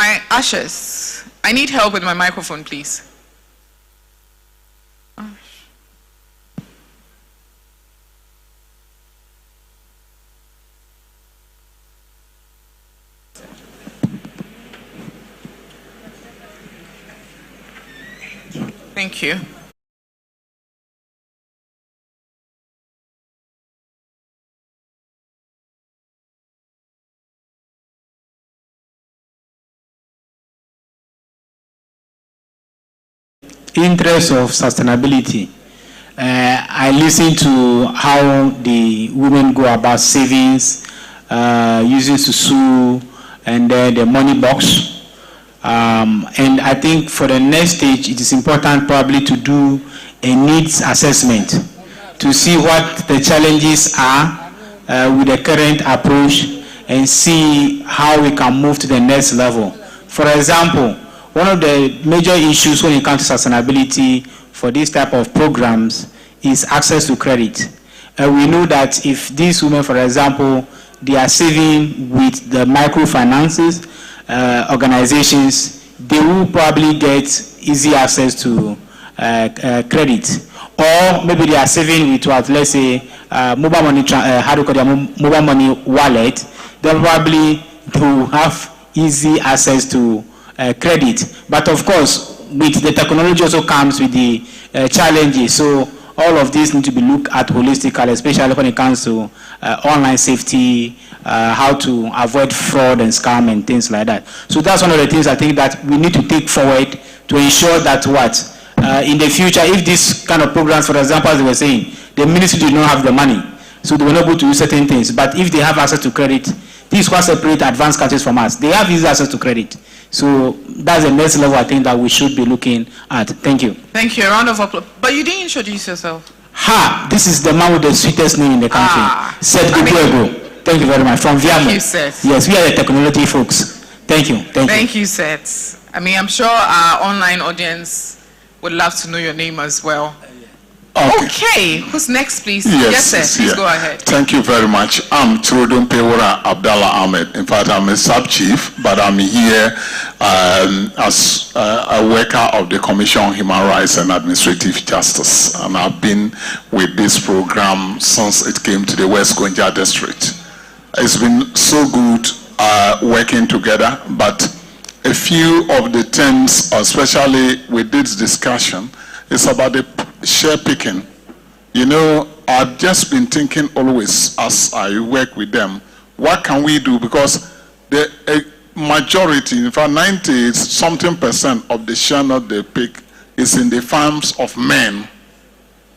My ushers, I need help with my microphone, please. Thank you. Interest of sustainability. I listen to how the women go about savings, using Susu and the money box. And I think for the next stage, it is important probably to do a needs assessment to see what the challenges are with the current approach and see how we can move to the next level. For example, one of the major issues when it comes to sustainability for this type of programs is access to credit. We know that if these women, for example, they are saving with the microfinances organizations, they will probably get easy access to credit. Or maybe they are saving with what, let's say, mobile money, mobile money wallet, then probably to have easy access to credit. But of course, with the technology also comes with the challenges. So all of these need to be looked at holistically, especially when it comes to online safety, how to avoid fraud and scam and things like that. So that's one of the things I think that we need to take forward to ensure that in the future, if this kind of programs, for example, as they were saying, the ministry did not have the money, so they were not able to do certain things. But if they have access to credit, this will separate advanced countries from us. They have easy access to credit. So that's the next level I think that we should be looking at. Thank you. Thank you. A round of applause. But you didn't introduce yourself. This is the man with the sweetest name in the country. Seth Guguego. Thank you very much. From Viamo. Thank you, Seth. Yes, we are the technology folks. Thank you. Thank you, Seth. I mean, I'm sure our online audience would love to know your name as well. Okay. Who's next, please? Yes, Seth. Please go ahead. Thank you very much. I'm Trudun Pewura Abdallah Ahmed. In fact, I'm a sub-chief, but I'm here as a worker of the Commission on Human Rights and Administrative Justice. And I've been with this program since it came to the West Gonja district. It's been so good working together, but a few of the things, especially with this discussion, is about the share picking. You know, I've just been thinking always as I work with them, what can we do? Because the majority, in fact 90-something% of the share not they pick is in the farms of men.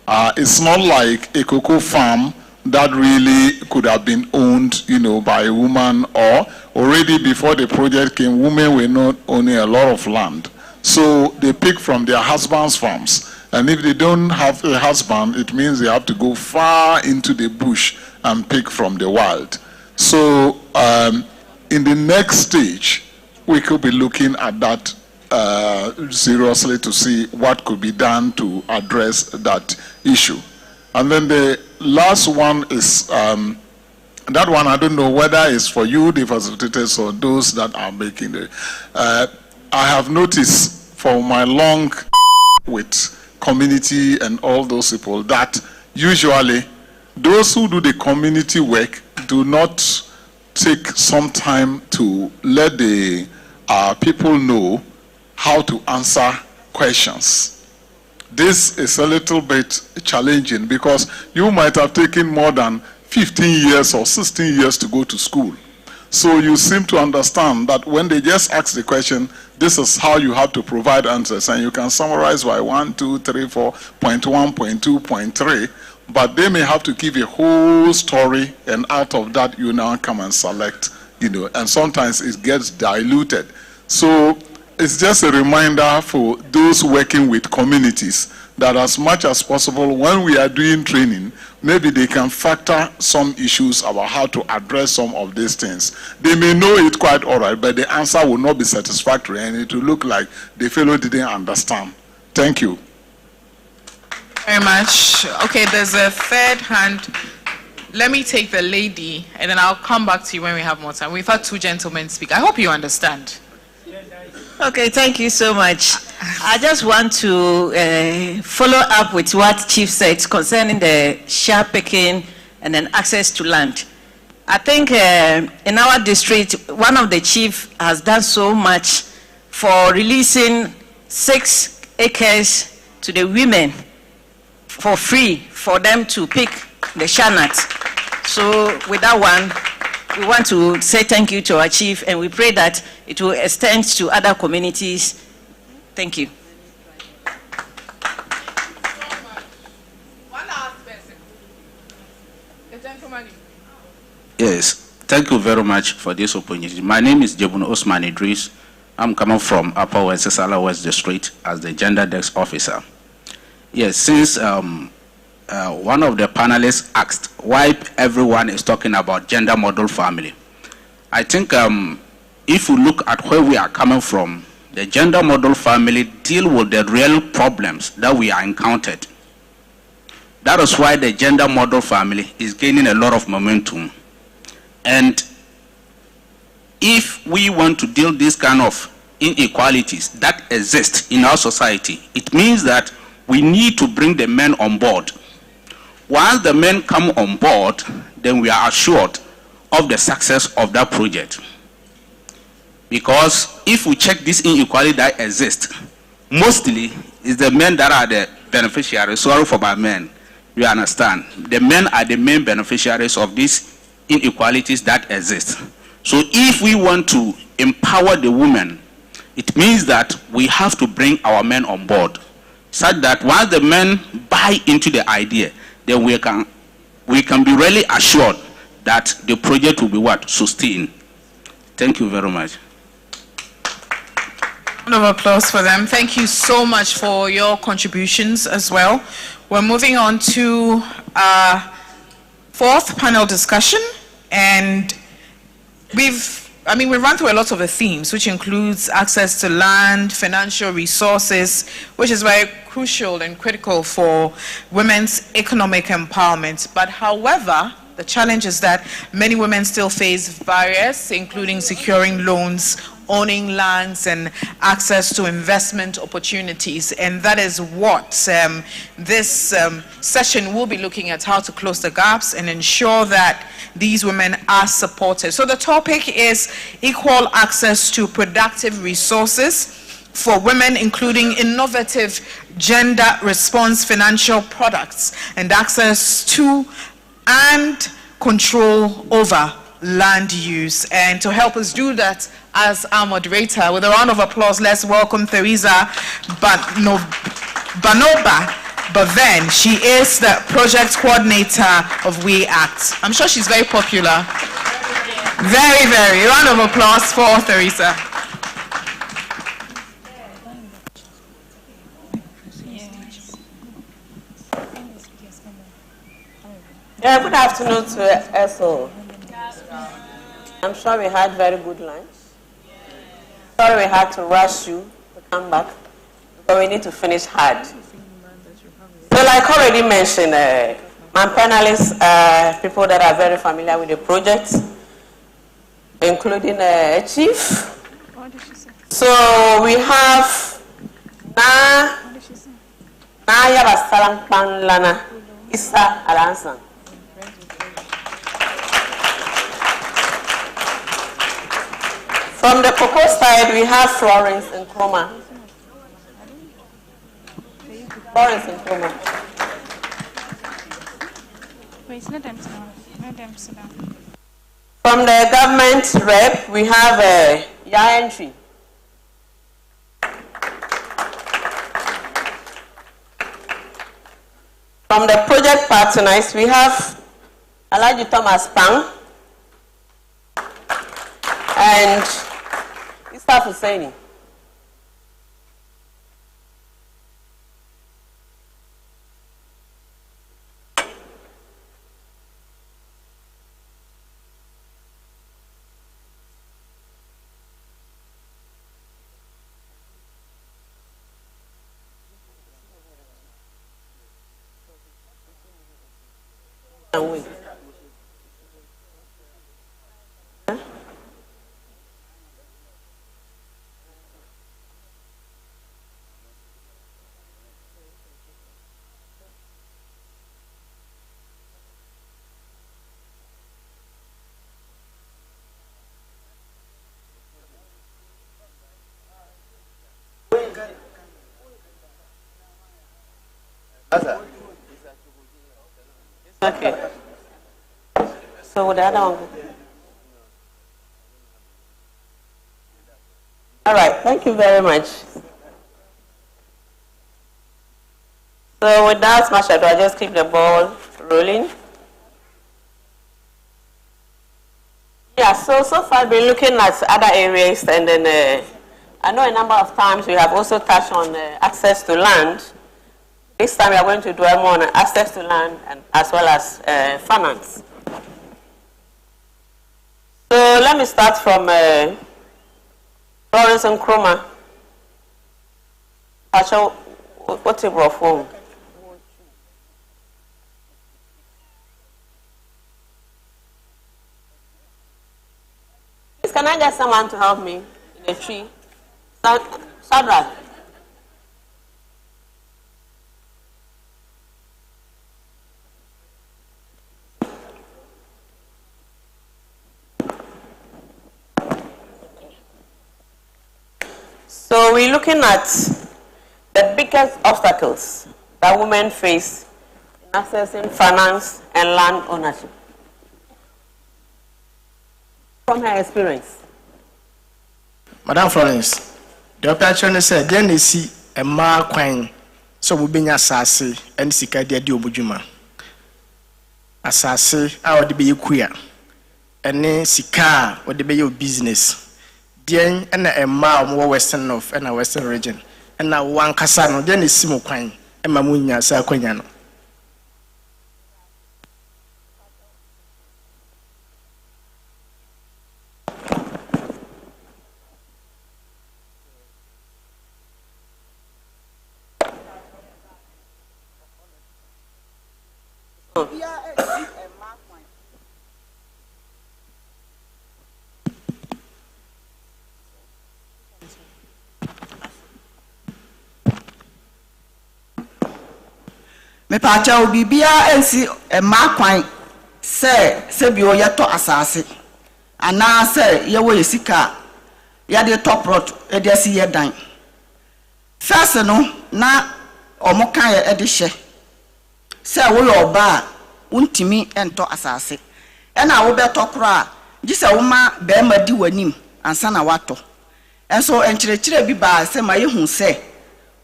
It's not like a cocoa farm that really could have been owned, you know, by a woman, or already before the project came, women were not owning a lot of land. So they pick from their husband's farms. And if they don't have a husband, it means they have to go far into the bush and pick from the wild. So in the next stage, we could be looking at that seriously to see what could be done to address that issue. And then the last one is, that one I don't know whether it's for you, the facilitators, or those that are making it. I have noticed for my long with community and all those people that usually those who do the community work do not take some time to let the people know how to answer questions. This is a little bit challenging because you might have taken more than 15 years or 16 years to go to school. So you seem to understand that when they just ask the question, this is how you have to provide answers, and you can summarize by 1, 2, 3, 4, point 1, point 2, point 3, but they may have to give a whole story, and out of that you now come and select, you know, and sometimes it gets diluted. So it's just a reminder for those working with communities that as much as possible, when we are doing training, maybe they can factor some issues about how to address some of these things. They may know it quite all right, but the answer will not be satisfactory, and it will look like the fellow didn't understand. Thank you. Very much. Okay, there's a third hand. Let me take the lady, and then I'll come back to you when we have more time. We've had two gentlemen speak. I hope you understand. Okay, thank you so much. I just want to follow up with what Chief said concerning the share picking and then access to land. I think in our district, one of the chief has done so much for releasing 6 acres to the women for free for them to pick the share nut. So with that one, we want to say thank you to our chief, and we pray that it will extend to other communities. Thank you. One last person. The gentleman. Yes, thank you very much for this opportunity. My name is Jebun Osman Idris. I'm coming from Upper West Sisala West District as the Gender Desk Officer. Yes, since one of the panelists asked why everyone is talking about gender model family, I think if you look at where we are coming from, the gender model family deal with the real problems that we are encountered. That is why the gender model family is gaining a lot of momentum. And if we want to deal this kind of inequalities that exist in our society, it means that we need to bring the men on board. Once the men come on board, then we are assured of the success of that project. Because if we check this inequality that exists, mostly is the men that are the beneficiaries. Sorry for my men, you understand. The men are the main beneficiaries of these inequalities that exist. So if we want to empower the women, it means that we have to bring our men on board, such that once the men buy into the idea, then we can be really assured that the project will be what? Sustained. Thank you very much. Round of applause for them. Thank you so much for your contributions as well. We're moving on to our 4th panel discussion, and we've run through a lot of the themes, which includes access to land, financial resources, which is very crucial and critical for women's economic empowerment. But however, the challenge is that many women still face barriers, including securing loans, owning lands, and access to investment opportunities. And that is what this session will be looking at, how to close the gaps and ensure that these women are supported. So the topic is equal access to productive resources for women, including innovative gender response financial products and access to and control over land use. And to help us do that, as our moderator, with a round of applause, let's welcome Theresa Banoba. But then she is the project coordinator of We Act. I'm sure she's very popular. Very, very. A round of applause for Theresa. Yeah, good afternoon to us all. I'm sure we had very good lunch. Sorry we had to rush you to come back, but we need to finish hard. So like already mentioned, my panelists are people that are very familiar with the project, including Chief. So we have Naya Basalang Panlana Isa Alansan. From the Cocoa side, we have Florence Nkrumah. Florence Nkrumah. Wait, let them sit down. Let them sit down. From the government rep, we have Yaentry. From the project partners, we have Alaji Thomas Pang and Isa Husseini. Okay. So the other one. All right. Thank you very much. So without much ado, I just keep the ball rolling. Yeah. So far we've been looking at other areas, and then I know a number of times we have also touched on access to land. This time we are going to dwell more on access to land and as well as finance. So let me start from Florence and Nkrumah. What's your phone? Please, can I get someone to help me in the tree? Shadrach. So we're looking at the biggest obstacles that women face in accessing finance and land ownership. From her experience. Madam Florence, the operation said, then they see a mark coin, so we bring assassin and sika de obujuma. Assassin, I would be queer, and then sika would be your business. Then and a mile more western of and a western region, and now one casano, then is Simo coin, and Mamunya Saquaniano. Me pacha obi bia ensi makwan se bi o yeto asase ana se ye wo yesika ya de top rot e de si ye dan first no na omokan ye e de hye se wo ye oba untimi ento asase e na wo beto kro gise wo ma be ma di wanim ansa na wato enso enkyerechire bi ba se ma ye hu se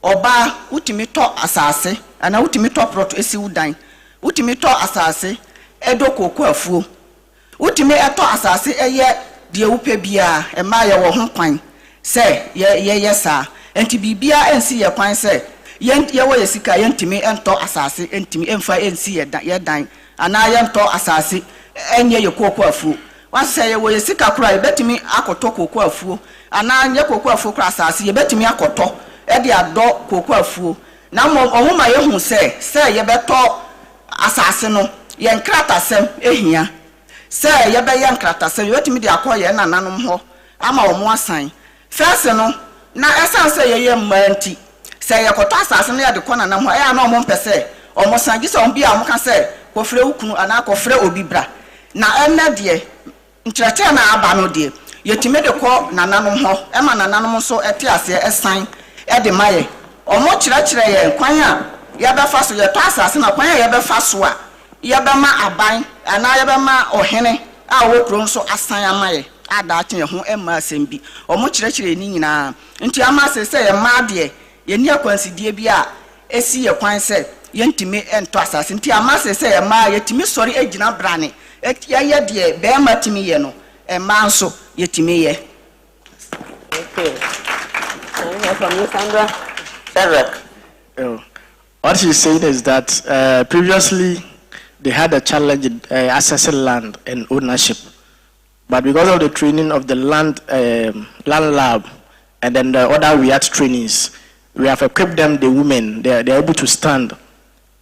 oba utimi to asase ana utimi to proto esi udan utimi to asase edo koku afuo utimi eto asase eye de wupe bia e ma ye wo ho kwan se ye sa enti bibia ensi ye kwan se ye wo yesika ye ntimi ento asase entimi emfa ensi ye dan ana ye ento asase enye ye koku afuo wase ye wo yesika kura ye betimi akoto koku afuo ana nye koku afuo kura asase ye betimi akoto edi ado koku afuo na ohuma ye hu se ye beto asase no ye nkratasem ehia se ye be ye nkratasem ye wetimi de akoye na nanom ho ama omo asan first no na esan se ye mmanti se ye koto asase no ye de kona nam ho ya na omo mpese omo san gi se on bia omo ka se kofre ukunu ana kofre obibra na enne de nkyerɛkyerɛ na aba no de yetimi de ko na nanom ho e ma na nanom so ete ase esan e de maye omo kyerɛkyerɛ ye kwan a ye be fa so ye to asase na kwan a ye be fa so a ye be ma aban ana ye be ma ohene a wo kro so asan amaye ada ache ye ho emma asembi omo kyerɛkyerɛ ni nyina nti ama se ye ma de ye ni akwansidie bi a esi ye kwan se ye ntimi ento asase nti ama se ye ma ye timi sori agina brane ye de be ma timi ye no emma nso ye timi ye. Okay. Can you hear from you, Sandra? Derek. What she's saying is that previously they had a challenge in accessing land and ownership, but because of the training of the land lab and then the other REACT trainings, we have equipped them, the women, they're able to stand,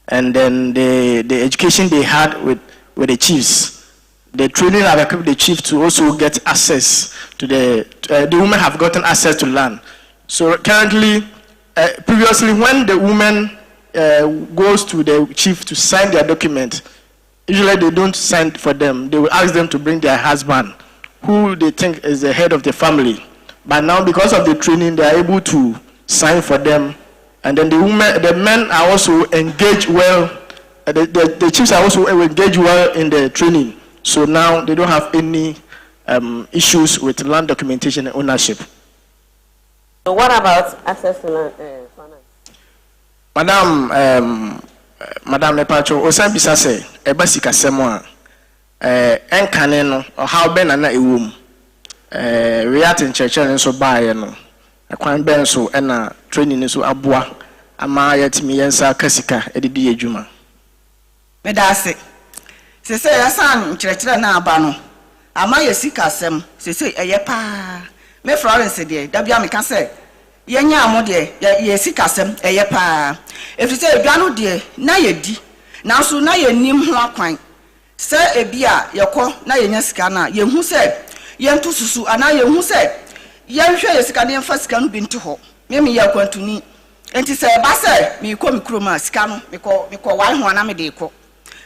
and then the education they had with the chiefs, the training have equipped the chief to also get access to the women have gotten access to land. So currently, previously when the woman goes to the chief to sign their document, usually they don't sign for them. They will ask them to bring their husband, who they think is the head of the family. But now because of the training, they are able to sign for them, and then the men are also engaged well. The chiefs are also engaged well in the training. So now they don't have any issues with land documentation and ownership. So what about access to land finance? Madam Lepacho, Osan Bisa say, Ebasika Semoa, Encaneno, or how Ben and I womb. React in church and so by a quan benso and a training so abua, Amaya Timiensa Cassica, Eddie Juma. Medase. Se say a son, church na bano. Amaya Sika Sem, se say a yepa. Me Florence, dear, Dabiami can say. Yenya amode ye sikasem eye pa efise eduano de na yedi na so na yenim ho akwan se ebia yekọ na yenya sika na yehu se yentu susu ana yehu se yenhwe ye sika ne mfa sika no binti ho me ye kwantuni enti se ba se me kọ me kroma sika no me kọ wan ho na me de kọ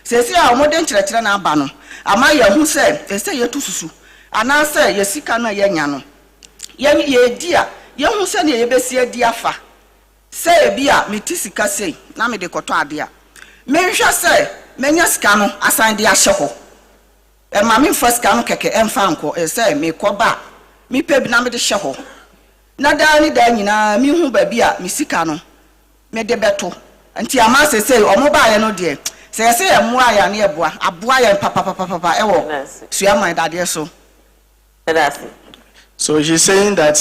se se a omode nkyerɛkyerɛ na aba no ama yehu se se yetu susu ana se ye sika na yenya no ye di a yehu se ne yebesi adi afa se ebia metisika sei na me de koto ade a menhwa se menya sika no asan de ahye ho e ma me fa sika no keke emfa nko se me koba me pebi na me de hye ho na da ni da nyina me hu ba bia me sika no me de beto nti ama se omo ba ye no de se emu aya na eboa aboa ye papa ewo suaman dade so. So she's saying that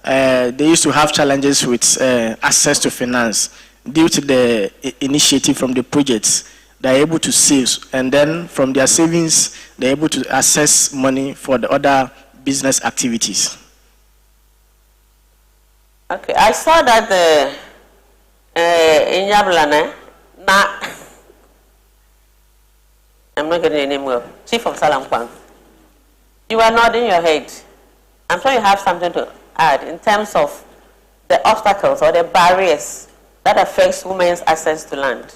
they used to have challenges with access to finance due to the initiative from the projects. They're able to save, and then from their savings, they're able to access money for the other business activities. Okay, I saw that in Yablane, I'm not getting any more. Chief of Salam Kwan, you are nodding your head. I'm sure you have something to add in terms of the obstacles or the barriers that affects women's access to land.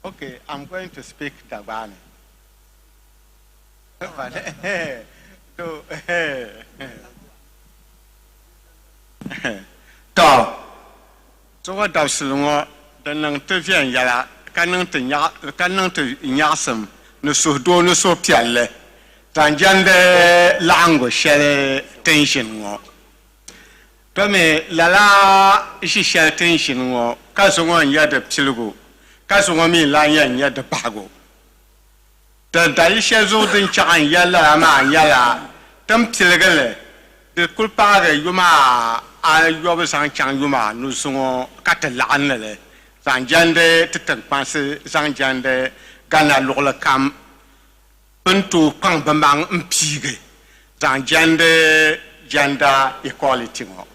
Okay, I'm going to speak Tabani. So what does the nang to vian yala canang to yasum no so do no so piale tanjande lango share tension wo to me lala ishi share tension wo kaso won ya de psilgo kaso won mi la yan ya de bago da dai she zo din chan yala ma yala tam psilgale de culpare yuma a yob sang chang yuma no so katalan le sanjande tetang pas sanjande gana lola kam puntu pang bambang mpige sanjande gender equality ngo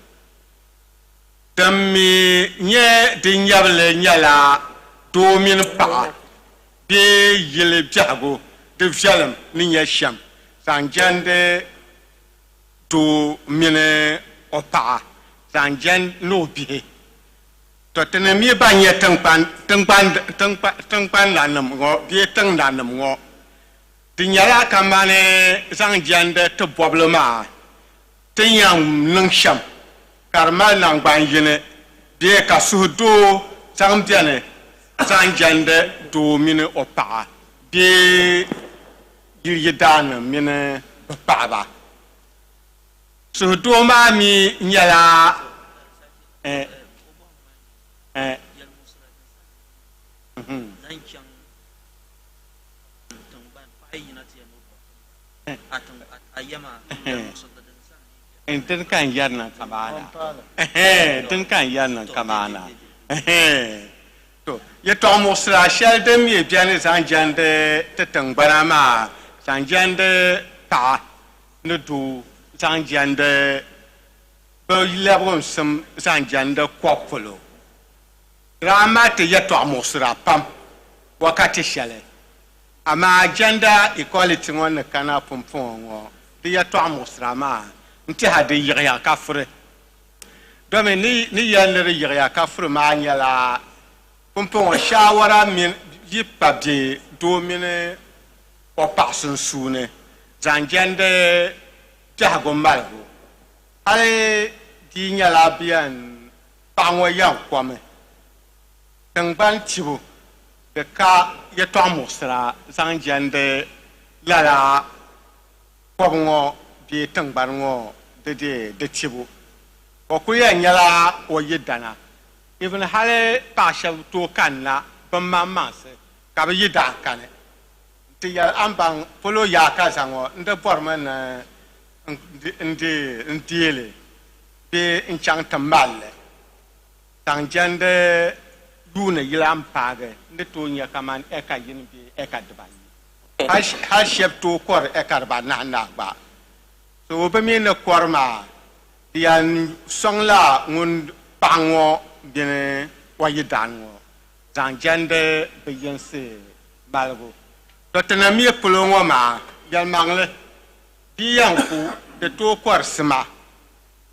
tammi nye dinyable nyala do min pa be yele jago de fialam ni nya sham sanjande do mine opa sanjan no bi to tene mi ba nye tengpan lanam ngo bi teng lanam ngo tinyala kamane sanjan de to problema tinyam nang sham karma nang ban yene bi ka sudo sanjane sanjan de do mine opa bi yidana mine baba so do ma mi nyala Enten kan yarna kamana enten kan yarna kamana to ye to mosra shel dem ye biane sanjande tetang barama sanjande ta no do sanjande bo lebon some sanjande kwapolo rama te ye to mosra pam wakati shele ama gender equality one kana pompon wo de ye to mosra ma nti hade yaya kafre domi ni yɛllir yiɣiya ka furi maa nyɛla pumpɔŋɔ shawara yi pa be doo mini o paɣa sunsuuni zaŋ jɛndi biɛhigu maligu hali di nyɛla biɛn paɣa ŋɔ yɛn kɔmi tingbani tibu di ka yɛtɔɣa muɣisira zaŋ jɛndi lala kɔbu ŋɔ bee tingbani ŋɔ di tibu o ku yɛn nyɛla o yidana even hali paɣa shɛba tooi kanna bin maŋmaŋsi ka bi yidana kani nti yɛli an baŋ polo yaa ka zaŋɔ ndi bɔrimi ni n deeli bee n chaŋ ti malli zaŋ jɛndi yuuni yili an paagi ndi tooi nyɛ kamani ɛka yini bee ɛka dibayi hali shɛba tooi kɔri ɛka dibanahi nahi gba so bi mi ni kɔri maa di yɛn sɔŋla ŋun paɣa ŋɔ bini o yidana ŋɔ zaŋ jɛndi bi yinsi maligu to ti na mi polo ŋɔ maa yɛlimaŋli di yɛn ku di tooi kɔri sima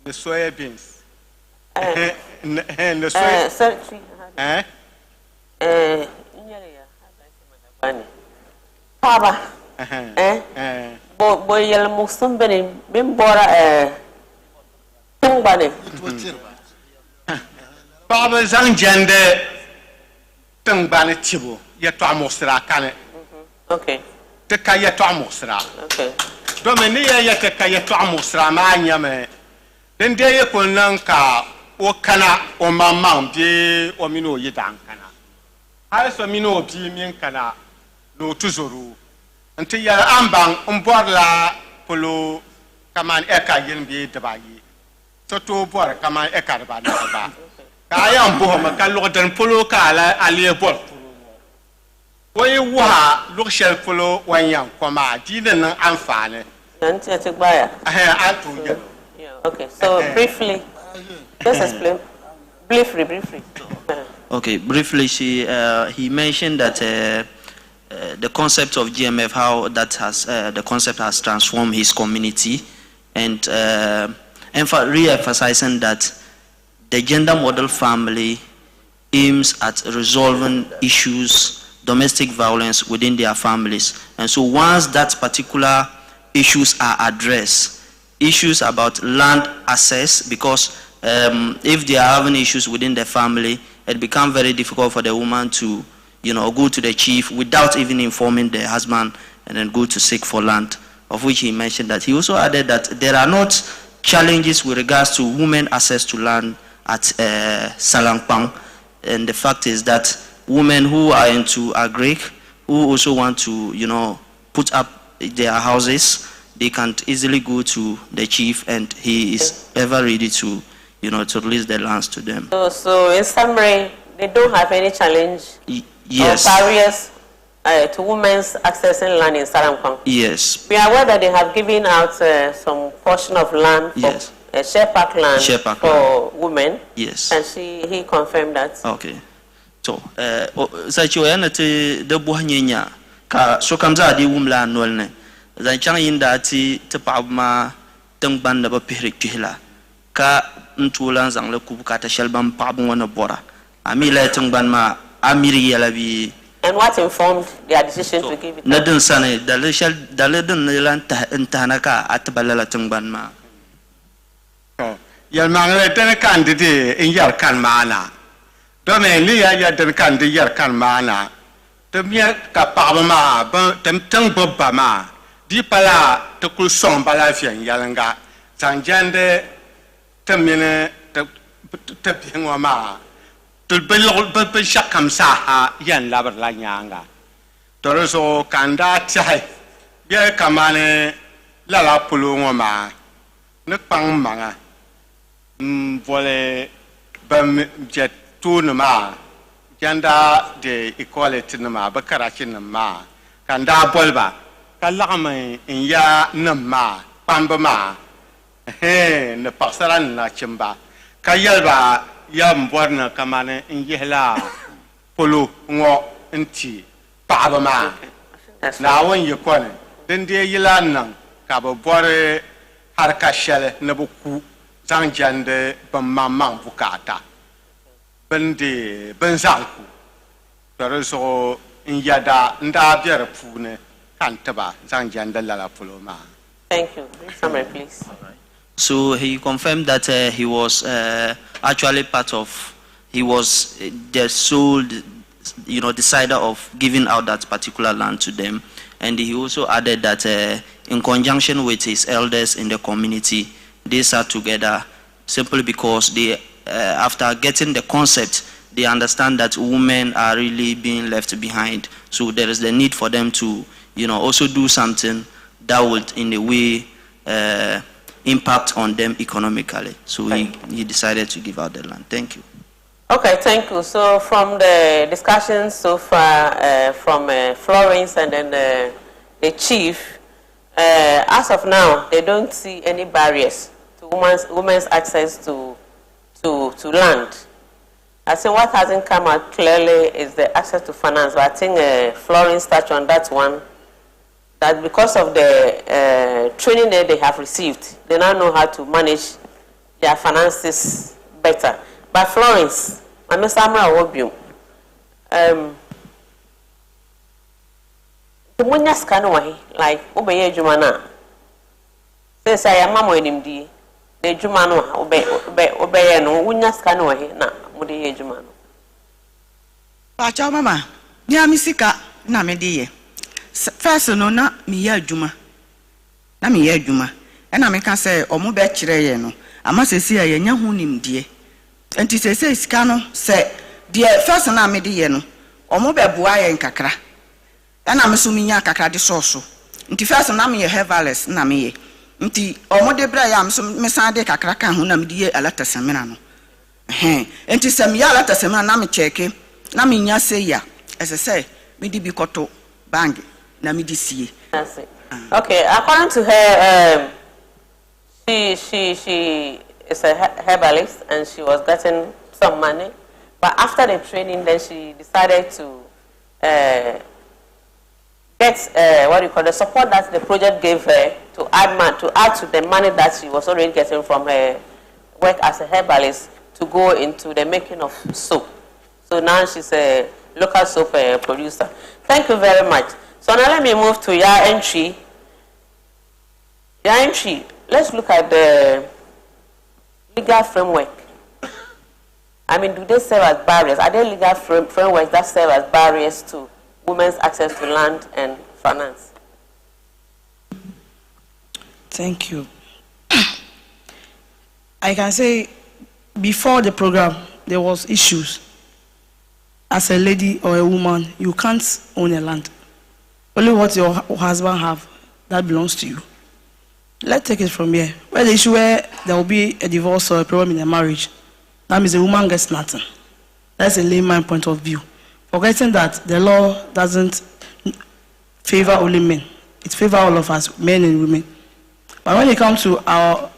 ni soya beans ni soya Papa, bo yɛli muɣusim bini bin bɔra tingbani. paɣaba zaŋ jɛndi tingbani tibu yɛtɔɣa muɣisira kani ti ka yɛtɔɣa muɣisira domi ni yɛ ti ka yɛtɔɣa muɣisira maa nyɛmi din dee yi ku niŋ ka o kana o maŋmaŋ bee o mini o yidana kana hali so mini o bia min kana ni o tuzoro nti yɛli an baŋ n bɔrila polo kamani ɛka yini bee dibayi so tooi bɔri kamani ɛka dibanahi ba ka a yɛn buɣumi ka luɣudini polo ka a lee bɔri polo ŋɔ o yi wuha luɣu shɛli polo wan yɛn kɔ maa di ni niŋ anfaani an tooi yɛli Okay, so briefly, just explain. Briefly. Okay, briefly, he mentioned that the concept of GMF, how that has the concept has transformed his community, and re-emphasizing that the gender model family aims at resolving issues, domestic violence within their families, and so once that particular issues are addressed, issues about land access, because if they are having issues within the family, it becomes very difficult for the woman to, go to the chief without even informing the husband and then go to seek for land, of which he mentioned that. He also added that there are not challenges with regards to women access to land at Salangpang, and the fact is that women who are into agric, who also want to, put up their houses, they can easily go to the chief, and he is ever ready to, to release the lands to them. So in summary, they don't have any challenge yes. or barriers to women's accessing land in Salangpang. Yes. We are aware that they have given out some portion of land for Shepak land for women. Yes. And he confirmed that. Okay. So, such a way the Buhanya, so comes out the woman nolne. Zan chang yin da ti paɣaba maa tingbani ni bi pihiri kpihila ka n tuulan zaŋli kubu ka ta shɛli ban paɣaba ŋɔ ni bɔra a mi la tingbani maa a miri yɛla bi. And what informed their decision to give it? Na din sani dali din ni lan n tahana ka a tiba lala tingbani maa. Yɛlimaŋli dini kan di n yɛri kan maa na domi ni ya dini kan di yɛri kan maa na ti mɛ ka paɣaba maa tin gbubi ba maa di pala ti kuli sɔŋ bala viɛnyɛlinga zaŋ jɛndi ti mini ti bihi ŋɔ maa ti bi shɛkam saaha yɛn labirila nyaanga to di zuɣu ka n daa tɛhi yɛli kamani lala polo ŋɔ maa ni kpaŋ maŋa n boli ban jɛ tooni maa gender the equality nima bi karachi nim maa ka n daa boli ba ka laɣam n ya nim maa kpambi maa ni paɣasara ni nachimba ka yɛliba ya n bɔri ni kamani n yihila polo ŋɔ n ti paɣaba maa naawuni yi kɔni din dee yila niŋ ka bi bɔri harika shɛli ni bi ku zaŋ jɛndi bin maŋmaŋ bukaata bin de bin zaŋ ku di zuɣu n yɛda n daa bɛ di puuni ka n tiba zaŋ jɛndi lala polo maa. Thank you. Summary, please. So he confirmed that he was actually part of, he was the sole, decider of giving out that particular land to them. And he also added that in conjunction with his elders in the community, they sat together simply because they, after getting the concept, they understand that women are really being left behind. So there is the need for them to, also do something that would, in a way, impact on them economically. So he decided to give out the land. Thank you. Okay, thank you. So from the discussions so far from Florence and then the chief, as of now, they don't see any barriers to women's access to land. I think what hasn't come out clearly is the access to finance. But I think Florence touched on that one, that because of the training that they have received, they now know how to manage their finances better. But Florence, I'm Samra Wobium. The Munya Scanaway, like Obey Jumana. Says I am Mamma in him, the Jumano, obey and Munya Scanaway, na Mudi Jumano. Pacha mama, ya misika na mediye. First no na miya juma. Na miya juma. Ena meka say omo be kire ye no. Ama sesi ya nya hu nimdie. Enti sesi sika no se de first na mediye no. Omo be boa ye nkakra. Ena me so minya kakra de soso. Nti first na me heavenless na me ye. Nti omo de bra ya me so me san de kakra kan hu na mediye alata semina no. Enti se miya alata semina na me cheke. Na me nya say ya. Ese say me di bi koto bang. That's it. Okay, according to her, she is a herbalist and she was getting some money, but after the training, then she decided to get the support that the project gave her to add to the money that she was already getting from her work as a herbalist to go into the making of soap. So now she's a local soap producer. Thank you very much. So now let me move to your entry. Your entry, let's look at the legal framework. I mean, do they serve as barriers? Are there legal frameworks that serve as barriers to women's access to land and finance? Thank you. I can say before the program, there was issues. As a lady or a woman, you can't own a land. Only what your husband have, that belongs to you. Let's take it from here. Where the issue where there will be a divorce or a problem in a marriage, that means the woman gets nothing. That's a layman point of view. Forgetting that the law doesn't favor only men. It favors all of us, men and women. But when it comes to a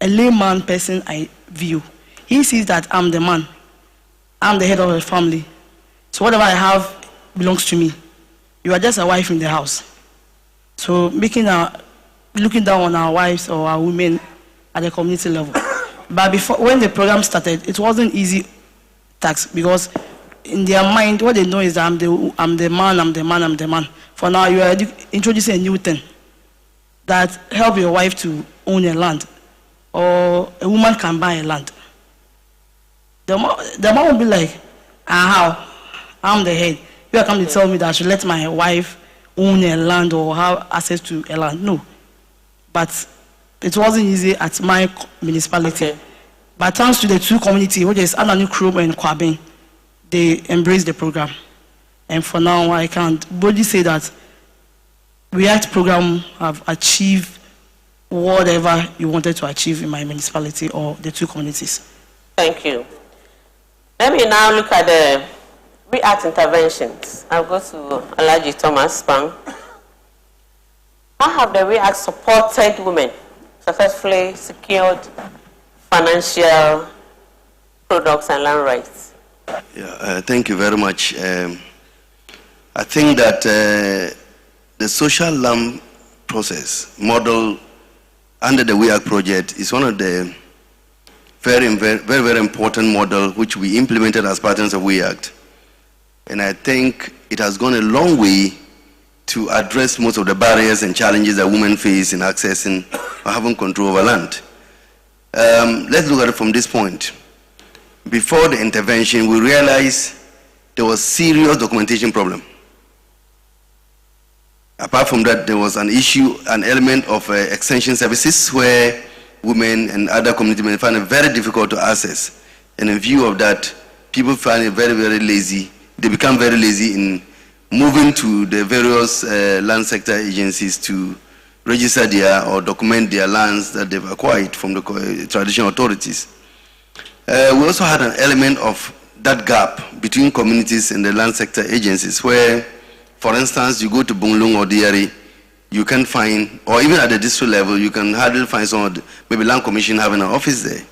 layman person view, he sees that I'm the man. I'm the head of the family. So whatever I have belongs to me. You are just a wife in the house. So looking down on our wives or our women at the community level. But before, when the program started, it wasn't easy task because in their mind, what they know is that I'm the man. For now, you are introducing a new thing that help your wife to own a land, or a woman can buy a land. The man will be like, how? I'm the head. You are coming to tell me that I should let my wife own a land or have access to a land. No. But it wasn't easy at my municipality. Okay. But thanks to the two communities, which is Anani Krum and Kwabin, they embraced the program. And for now, I can boldly say that REACT program have achieved whatever you wanted to achieve in my municipality or the two communities. Thank you. Let me now look at the REACT interventions. I'll go to Alaji Thomas Spang. How have the REACT supported women successfully secured financial products and land rights? Yeah, thank you very much. I think that the social land process model under the REACT project is one of the very, very, very, very important model which we implemented as partners of We Act. And I think it has gone a long way to address most of the barriers and challenges that women face in accessing or having control over land. Let's look at it from this point. Before the intervention, we realized there was serious documentation problem. Apart from that, there was an issue, an element of extension services where women and other community members find it very difficult to access. And in view of that, people find it very, very lazy. They become very lazy in moving to the various land sector agencies to register their or document their lands that they've acquired from the traditional authorities. We also had an element of that gap between communities and the land sector agencies where, for instance, you go to Bunglung or Diari, you can find, or even at the district level, you can hardly find some of the, maybe land commission having an office there,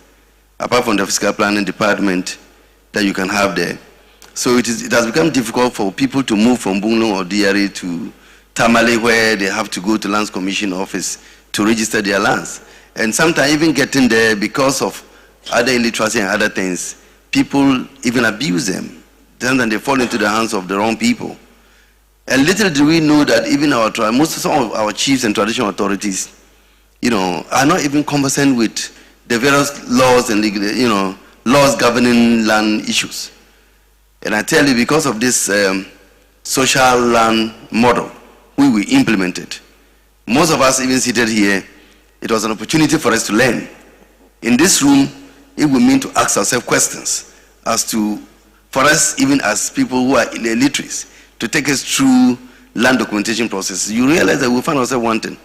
apart from the fiscal planning department that you can have there. So it has become difficult for people to move from Bunglung or Diari to Tamale, where they have to go to Lands Commission office to register their lands. And sometimes even getting there, because of other illiteracy and other things, people even abuse them. Then they fall into the hands of the wrong people. And little do we know that even some of our chiefs and traditional authorities, are not even conversant with the various laws and laws governing land issues. And I tell you, because of this social land model we implemented, most of us even seated here, it was an opportunity for us to learn. In this room, it will mean to ask ourselves questions as to, for us, even as people who are illiterate, to take us through land documentation process. You realize that we find ourselves wanting.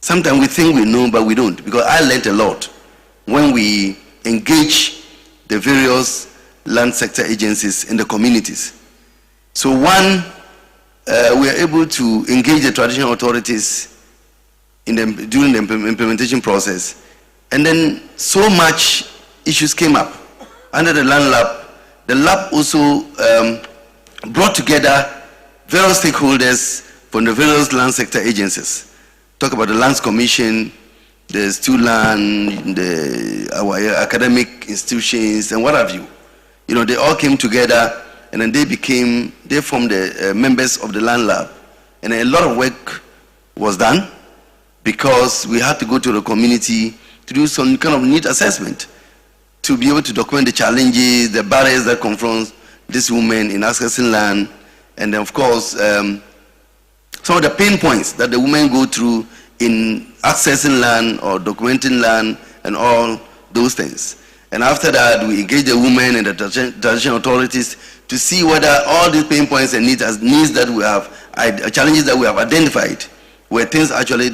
Sometimes we think we know, but we don't, because I learned a lot when we engage the various land sector agencies in the communities. So one, we are able to engage the traditional authorities during the implementation process. And then so much issues came up. Under the land lab, the lab also brought together various stakeholders from the various land sector agencies. Talk about the Lands Commission, the Stuland, our academic institutions, and what have you. They all came together, and then they formed the members of the land lab. And a lot of work was done because we had to go to the community to do some kind of neat assessment to be able to document the challenges, the barriers that confront these women in accessing land, and then of course, some of the pain points that the women go through in accessing land or documenting land and all those things. And after that, we engage the women and the traditional authorities to see whether all these pain points and needs that we have, challenges that we have identified, were things actually,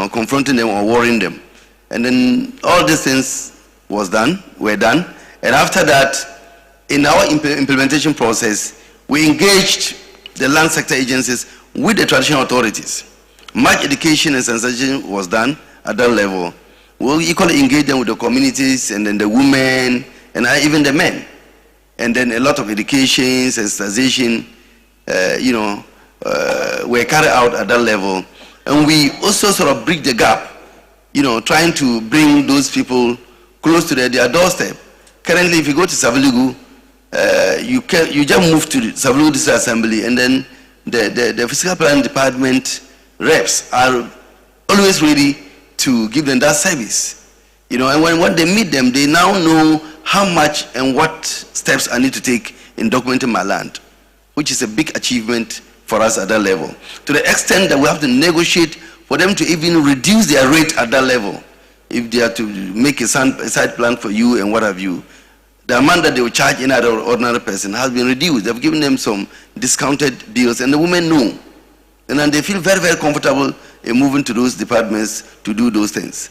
confronting them or worrying them. And then all these things were done. And after that, in our implementation process, we engaged the land sector agencies with the traditional authorities. Much education and sensitization was done at that level. We'll equally engage them with the communities and then the women and even the men. And then a lot of education, sensitization, were carried out at that level. And we also sort of bridge the gap, trying to bring those people close to their doorstep. Currently, if you go to Savelugu, you just move to the Savelugu District Assembly, and then the Fiscal Planning Department reps are always ready to give them that service. And when they meet them, they now know how much and what steps I need to take in documenting my land, which is a big achievement for us at that level. To the extent that we have to negotiate for them to even reduce their rate at that level. If they are to make a site plan for you and what have you, the amount that they will charge any other ordinary person has been reduced. They've given them some discounted deals, and the women know. And then they feel very, very comfortable in moving to those departments to do those things.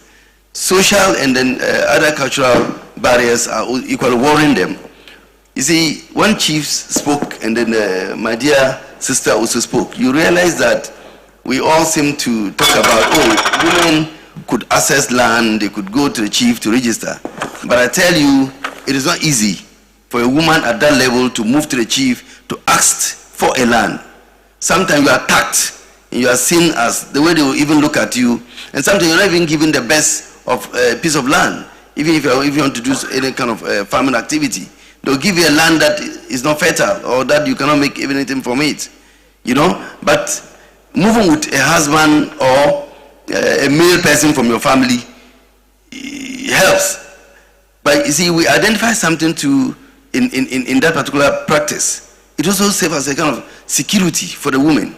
Social and then other cultural barriers are equally worrying them. You see, when chiefs spoke and then my dear sister also spoke, you realize that we all seem to talk about, women could access land, they could go to the chief to register. But I tell you, it is not easy for a woman at that level to move to the chief to ask for a land. Sometimes you are attacked and you are seen as the way they will even look at you, and sometimes you're not even given the best of a piece of land. even if you want to do any kind of farming activity. They'll give you a land that is not fertile or that you cannot make anything from it, you know. But moving with a husband or a male person from your family helps. But you see, we identify something in that particular practice. It also serves as a kind of security for the women.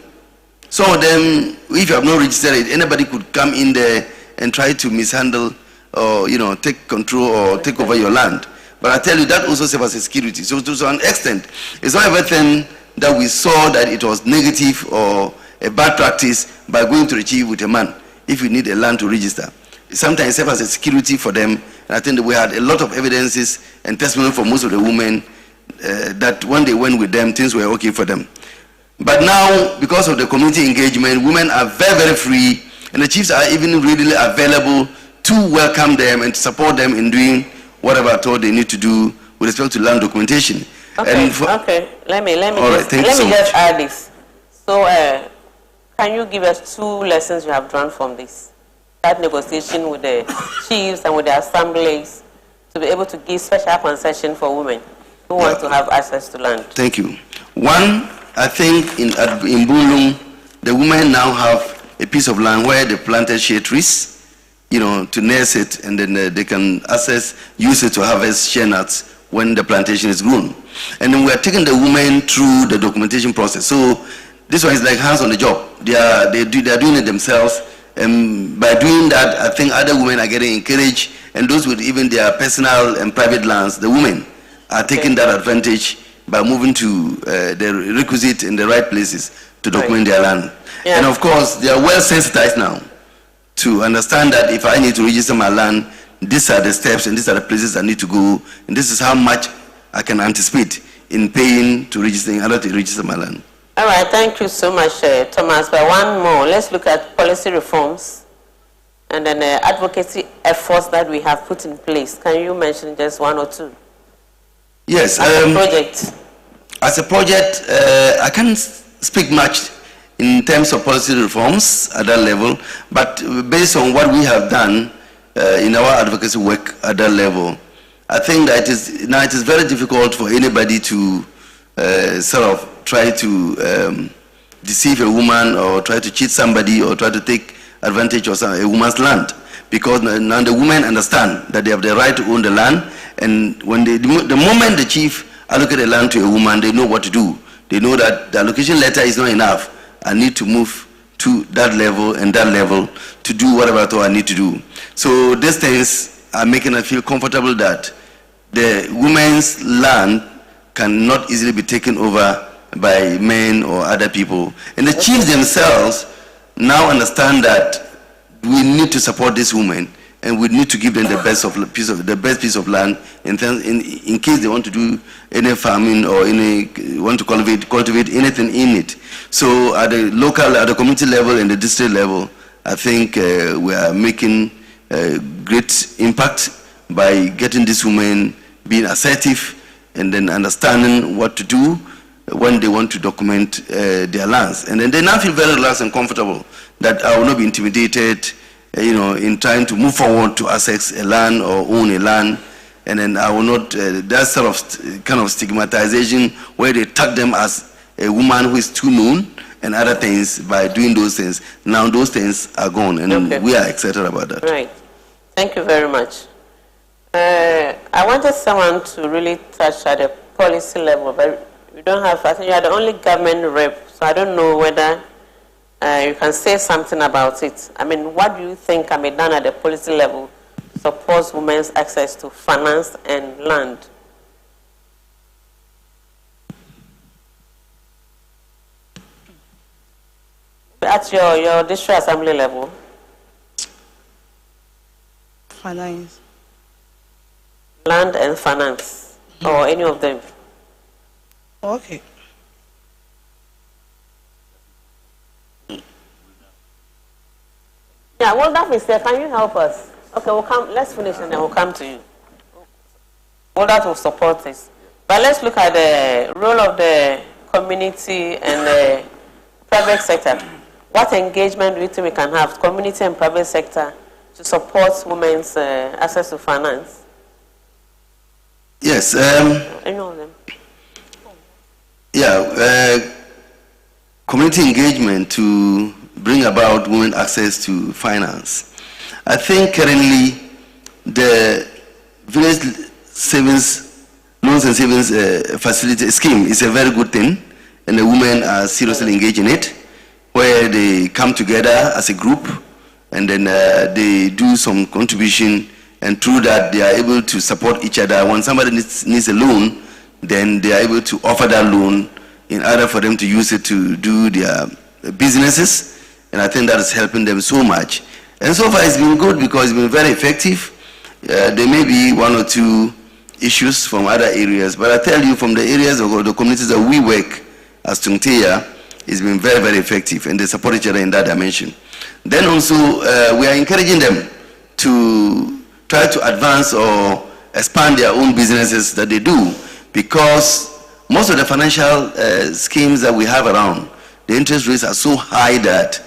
Some of them, if you have not registered it, anybody could come in there and try to mishandle or, you know, take control or take over your land. But I tell you, that also serves as a security. So to an extent, it's not everything that we saw that it was negative or a bad practice by going to the chief with a man if you need a land to register. Sometimes it serves as a security for them. And I think that we had a lot of evidences and testimony from most of the women that when they went with them, things were okay for them. But now, because of the community engagement, women are very, very free, and the chiefs are even readily available to welcome them and to support them in doing whatever at all they need to do with respect to land documentation. Okay, okay. Let me just add this. So, can you give us 2 lessons you have drawn from this? That negotiation with the chiefs and with the assemblies to be able to give special concession for women who want to have access to land. Thank you. One, I think in Bulung, the women now have a piece of land where they planted shade trees, you know, to nurse it, and then they can use it to harvest shea nuts when the plantation is grown. And then we are taking the women through the documentation process. So this one is like hands on the job. They are doing it themselves. And by doing that, I think other women are getting encouraged, and those with even their personal and private lands, the women are taking that advantage by moving to the requisite in the right places to document their land. Yeah. And of course, they are well sensitized now to understand that if I need to register my land, these are the steps and these are the places I need to go, and this is how much I can anticipate in paying to register in order to register my land. All right, thank you so much, Thomas. But one more, let's look at policy reforms and then advocacy efforts that we have put in place. Can you mention just 1 or 2? Yes. As a project. As a project, I can't speak much in terms of policy reforms at that level, but based on what we have done in our advocacy work at that level, I think that it is very difficult for anybody to sort of try to deceive a woman or try to cheat somebody or try to take advantage of a woman's land, because now the women understand that they have the right to own the land, and when the moment the chief allocate a land to a woman, they know what to do. They know that the allocation letter is not enough. I need to move to that level and that level to do whatever I need to do. So these things are making us feel comfortable that the women's land cannot easily be taken over by men or other people. And the chiefs themselves now understand that we need to support these women, and we need to give them the best piece of land in case they want to do any farming or want to cultivate anything in it. So at the local, at the community level and the district level, I think we are making great impact by getting these women being assertive and then understanding what to do when they want to document their lands. And then they now feel very relaxed and comfortable that I will not be intimidated, in trying to move forward to access a land or own a land. And then I will not, that sort of kind of stigmatization where they tag them as a woman who is too known and other things by doing those things. Now those things are gone, and we are excited about that. Right. Thank you very much. I wanted someone to really touch at the policy level, but we don't have, I think you are the only government rep, so I don't know whether you can say something about it. I mean, what do you think can be done at the policy level to support women's access to finance and land? At your district assembly level? Finance. Land and finance, or any of them? Okay. Yeah, well, that is there. Can you help us? Okay, we'll come. Let's finish and then we'll come to you. Well, that will support this. But let's look at the role of the community and the private sector. What engagement do you think we can have, community and private sector, to support women's access to finance? Yes. Any of them? Yeah. Community engagement to bring about women access to finance. I think currently the village savings, loans and savings facility scheme is a very good thing, and the women are seriously engaged in it, where they come together as a group and then they do some contribution, and through that they are able to support each other. When somebody needs a loan, then they are able to offer that loan in order for them to use it to do their businesses, and I think that is helping them so much. And so far it's been good because it's been very effective. There may be one or two issues from other areas, but I tell you, from the areas of the communities that we work as Tungteya, it's been very, very effective, and they support each other in that dimension. Then also, we are encouraging them to try to advance or expand their own businesses that they do, because most of the financial schemes that we have around, the interest rates are so high that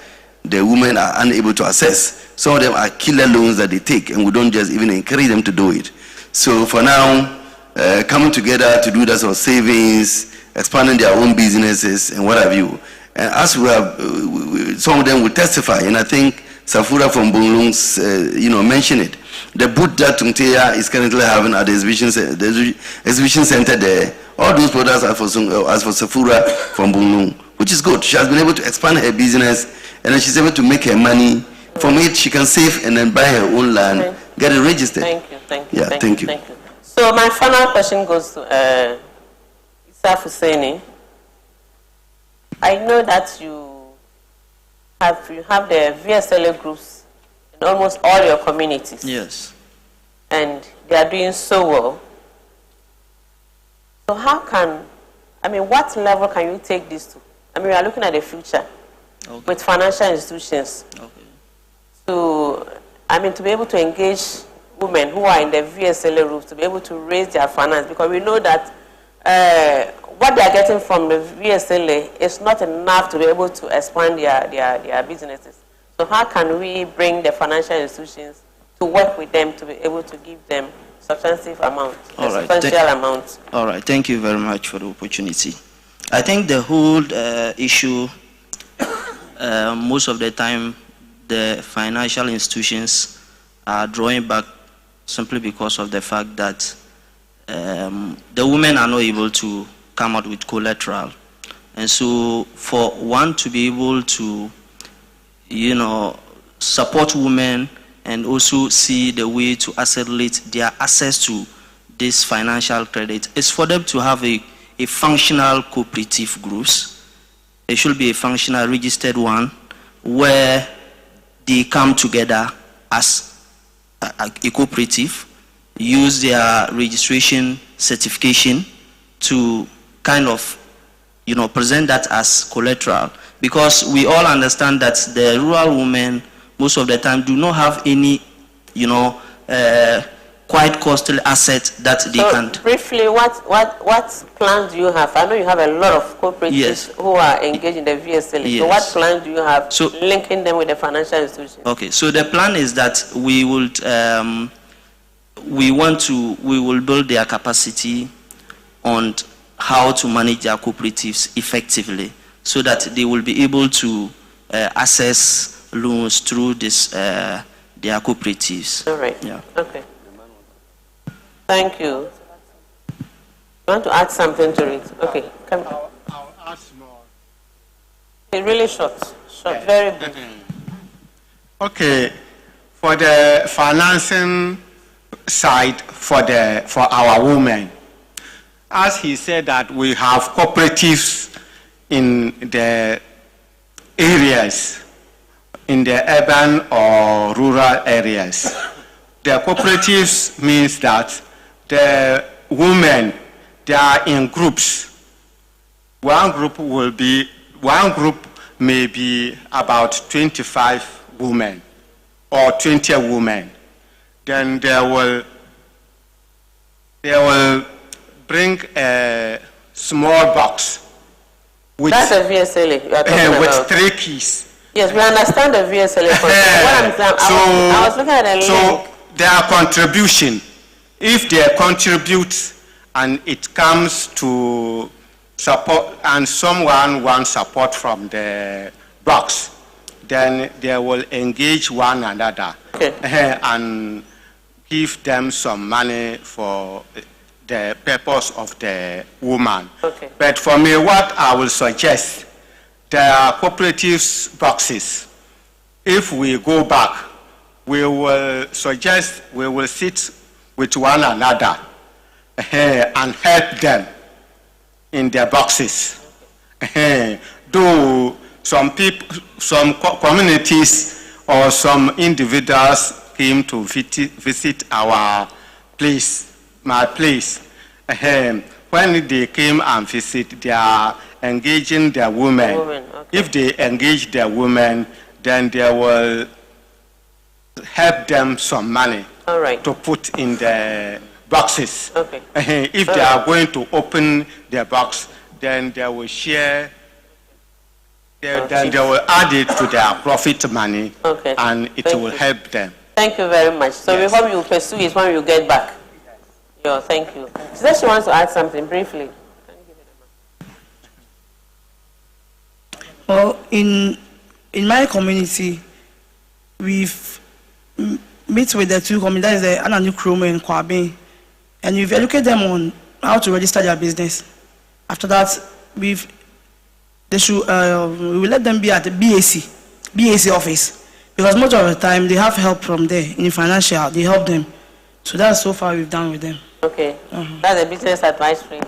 the women are unable to access. Some of them are killer loans that they take, and we don't just even encourage them to do it. So for now, coming together to do that sort of savings, expanding their own businesses and what have you. And as we have, some of them will testify, and I think Safura from Bunglung's, mentioned it. The booth that Tungteya is currently having at the exhibition center there, all those products are for Safura from Bunglung, which is good. She has been able to expand her business, and then she's able to make her money. From it, she can save and then buy her own land, get it registered. Thank you. Yeah, thank you. So my final question goes to Isa Hussaini. I know that you have the VSLA groups in almost all your communities. Yes. And they are doing so well. So what level can you take this to? We are looking at the future with financial institutions. To be able to engage women who are in the VSLA groups to be able to raise their finance, because we know that what they are getting from the VSLA is not enough to be able to expand their businesses. So how can we bring the financial institutions to work with them to be able to give them substantive amount, substantial amount? All right, thank you very much for the opportunity. I think the whole issue, most of the time, the financial institutions are drawing back simply because of the fact that the women are not able to come out with collateral. And so for one to be able to, support women and also see the way to accelerate their access to this financial credit is for them to have a functional cooperative groups. It should be a functional registered one where they come together as a cooperative, use their registration certification to kind of, present that as collateral. Because we all understand that the rural women, most of the time, do not have any, quite costly assets that they can. Briefly, what plans do you have? I know you have a lot of cooperatives who are engaged in the VSLA. Yes. So what plans do you have linking them with the financial institutions? Okay, so the plan is that we will build their capacity on how to manage their cooperatives effectively, so that they will be able to access loans through this their cooperatives. All right. Yeah. Okay. Thank you. You want to add something to it? Okay. Come. I'll add more. Okay, really short. Very good. Okay, for the financing side for our women, as he said that we have cooperatives in the areas, in the urban or rural areas. The cooperatives means that the women, they are in groups. One group may be about 25 women or 20 women. Then they will bring a small box with, that's a VSLA you are talking with about. 3 keys. Yes, we understand the VSLA. I was looking at the link. So their contribution, if they contribute and it comes to support and someone wants support from the box, then they will engage one another and give them some money for the purpose of the woman. But for me, what I will suggest, there are cooperatives boxes. If we go back, we will suggest we will sit with one another and help them in their boxes. Though some people, some communities or some individuals came to visit our place, my place. When they came and visit, they are engaging their women. If they engage their women, then they will help them some money to put in the boxes. If they are going to open their box, then they will share, then they will add it to their profit money, and it will help them. Thank you very much. So we hope you pursue it when you get back. Thank you. So she wants to add something briefly. Well, in my community, we've met with the two communities, that is the Anani Krome and Kwabe, and we've educated them on how to register their business. After that, we will let them be at the BAC office, because most of the time they have help from there in financial. They help them, so that's so far we've done with them. That's the Business Advisory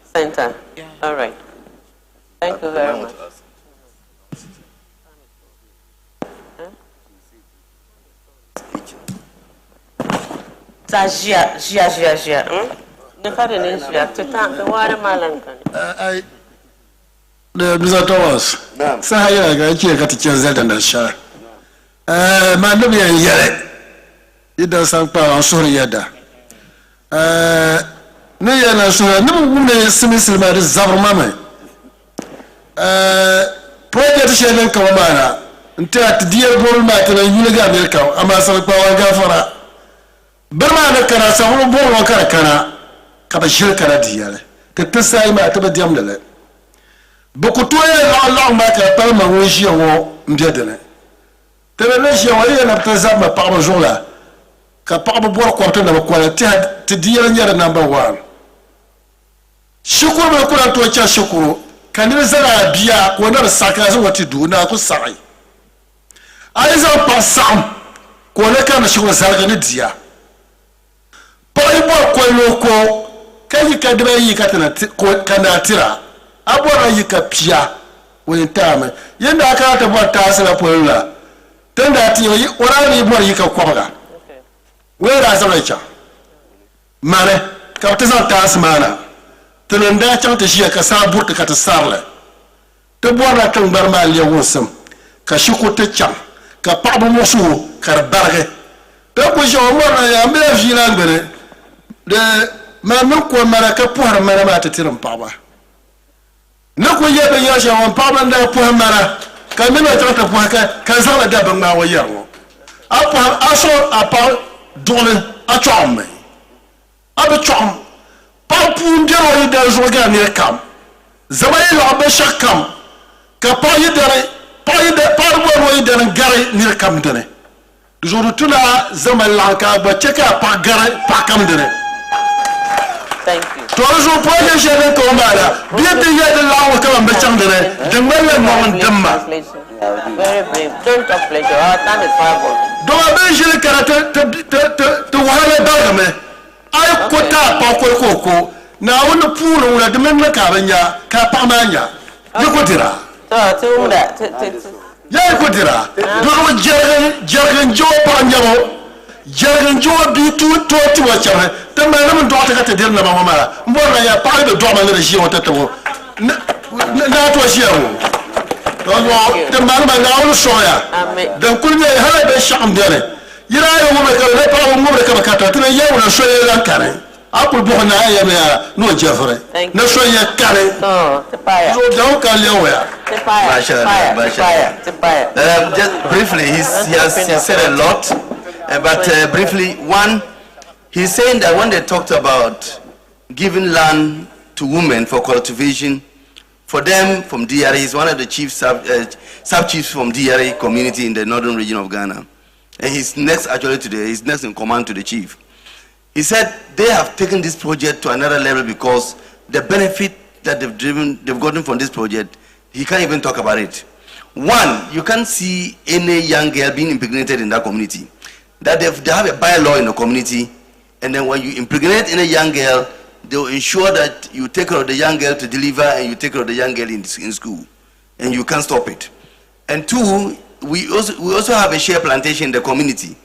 Center. All right. Thank you very much. Mr. Thomas, Sahaya Gachi Katichel and the Shah. Mandobi and Yere, it does some power on Suri Yada. No, no woman similar to Zavamame. Project Shannon Kawamana, until at dear Bull Matter and Yuliga Milka, Amasa Power Gafara. Bermana Kana, some Bull Karakana, Kabashil Karadia, the Tessaima to the Diamle. Bokutoye long maka palma woji wo mbiadene television wa yana prezama par jola ka par bo ko to na ko te diya nyara number 1 shukuru ba kula to cha shukuru kanile zara biya ko na saka zo wati du na ku sai aiza pasam ko ne kana shukuru zara ne diya poi bo ko loko kai ka de yi ka tana ko kana tira abora yika pia wentama yenda aka ta bota sala pola tanda ti orani bor yika kwabga wera zalaicha mare ka tazan tasmana tanda chanta shi ka sabur ka ta sarla to bona kan barma le wonsam ka shuku ta cham ka pabu musu kar barge to ko jo mona ya me jina ngere de ma non ko mara ka por mara ma ta tiram paba nako yebe yasha wan pablan da po mara ka mina tata po ka zala da ban ma wayarwo apa aso apa dole a chom abi chom pa pu ndero yi da zo ga ne kam zama yi lo ba shakam ka pa yi dare pa yi da pa ro yi da gare ne kam dane zo tula zama lanka ba cheka pa gare pa kam dane. Thank you. Tozo projet jere ko mala bien de yede lawo kala be chamdere de ngale mo ndemma very brave. Don't talk pleasure. Our time is far gone. do be jere karate te wala dagame ay kota pa ko na wona pulu wala de men ka banya ka pa manya ko dira to mura ya ko dira do jere jo pa nyabo jere jo bi to ti wa chama te manam do ta ka dir na mama mbona ya pa do ma ne ji wota to na to ji yawo do te manam na wona soya dan kulme hala be sham dere yira yo mo ka le pa mo ka ka ta te yawo na soya lan kare apple bo na ya me no jefre na so ye kare No, Tipaya. so don't call you where Tipaya. Just briefly, he has said a lot, but briefly, one, he's saying that when they talked about giving land to women for cultivation, for them from DRA, he's one of the chief sub-chiefs from DRA community in the northern region of Ghana. And he's next he's next in command to the chief. He said they have taken this project to another level because the benefit that they've gotten from this project, he can't even talk about it. One, you can't see any young girl being impregnated in that community. That they have a bylaw in the community, and then when you impregnate in a young girl, they will ensure that you take care of the young girl to deliver and you take care of the young girl in school, and you can't stop it. And two, we also have a share plantation in the community.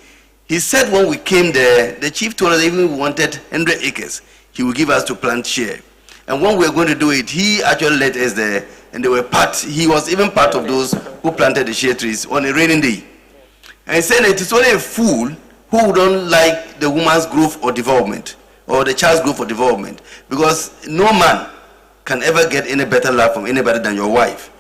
He said when we came there, the chief told us even we wanted 100 acres, he would give us to plant share. And when we were going to do it, he actually led us there, and he was even part of those who planted the share trees on a rainy day. And he said it is only a fool who don't like the woman's growth or development, or the child's growth or development, because no man can ever get any better love from anybody than your wife.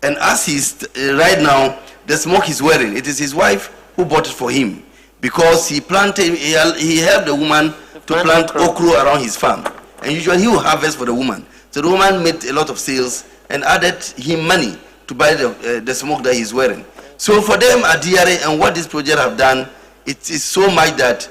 And as he's right now, the smoke he's wearing, it is his wife who bought it for him, because he helped the woman to plant okra around his farm, and usually he will harvest for the woman. So the woman made a lot of sales and added him money to buy the smoke that he's wearing. So for them at DRA and what this project have done, it is so much that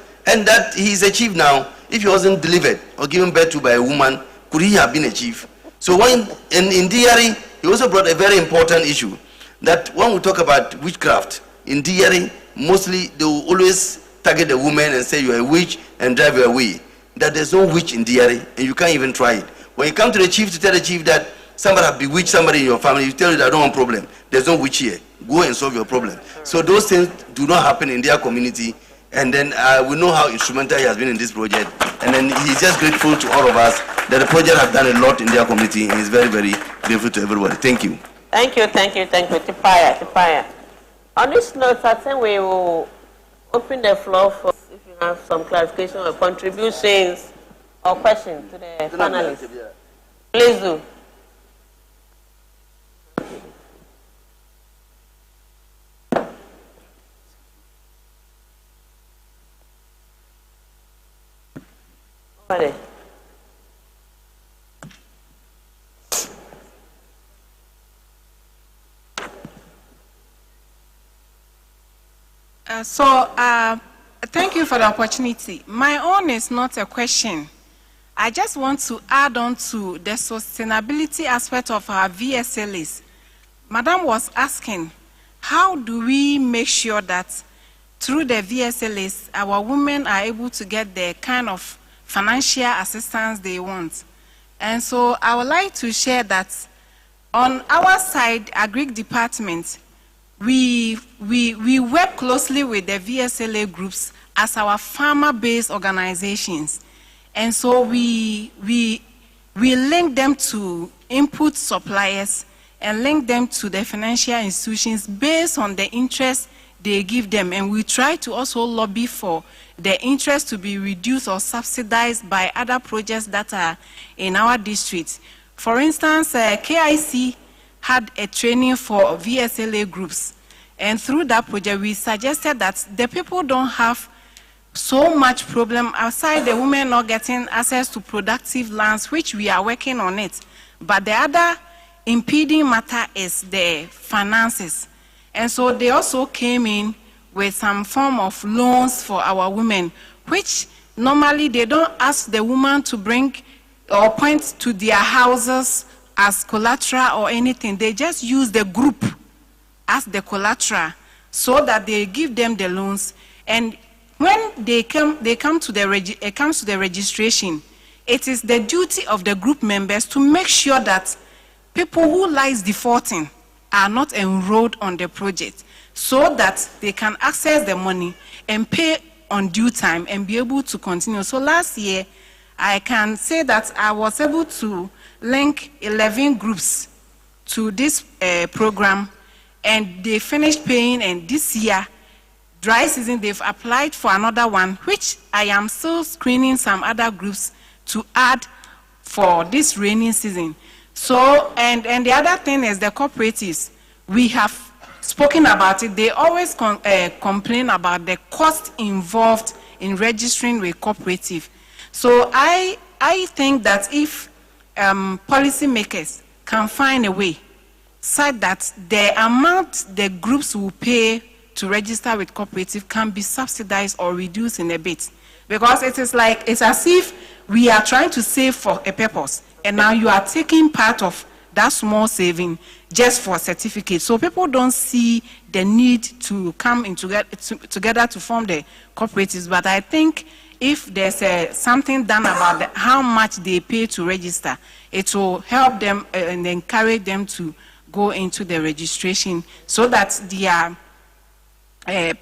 he's a chief now. If he wasn't delivered or given birth to by a woman, could he have been a chief? So when in DRA, he also brought a very important issue, that when we talk about witchcraft, in DRA, mostly they will always target the woman and say you're a witch and drive you away. That there's no witch in DRA and you can't even try it. When you come to the chief to tell the chief that somebody has bewitched somebody in your family, you tell you that I don't want a problem. There's no witch here. Go and solve your problem. So those things do not happen in their community. And then we know how instrumental he has been in this project. And then he's just grateful to all of us that the project has done a lot in their community, and he's very, very grateful to everybody. Thank you. Thank you. Tipaya. On this note, I think we will open the floor for if you have some clarification or contributions or questions to the panelists. Please do. Thank you for the opportunity. My own is not a question. I just want to add on to the sustainability aspect of our VSLAs. Madam was asking, how do we make sure that through the VSLAs, our women are able to get the kind of financial assistance they want? And so I would like to share that on our side, Agric Department, we work closely with the VSLA groups as our farmer-based organizations. And so we link them to input suppliers and link them to the financial institutions based on the interest they give them. And we try to also lobby for the interest to be reduced or subsidized by other projects that are in our district. For instance, KIC had a training for VSLA groups. And through that project, we suggested that the people don't have so much problem outside the women not getting access to productive lands, which we are working on it. But the other impeding matter is the finances. And so they also came in with some form of loans for our women, which normally they don't ask the woman to bring or point to their houses as collateral or anything. They just use the group as the collateral so that they give them the loans. And when they come to the registration, it is the duty of the group members to make sure that people who lies defaulting are not enrolled on the project, so that they can access the money and pay on due time and be able to continue. So last year, I can say that I was able to link 11 groups to this program, and they finished paying, and this year, dry season, they've applied for another one, which I am still screening some other groups to add for this rainy season. So, and the other thing is the cooperatives. We have spoken about it. They always complain about the cost involved in registering with cooperative. So I think that if policymakers can find a way such that the amount the groups will pay to register with cooperative can be subsidized or reduced in a bit. Because it is like, it's as if we are trying to save for a purpose, and now you are taking part of that small saving just for a certificate. So people don't see the need to come in together to form the cooperatives. But I think if there's something done about how much they pay to register, it will help them and encourage them to go into the registration so that their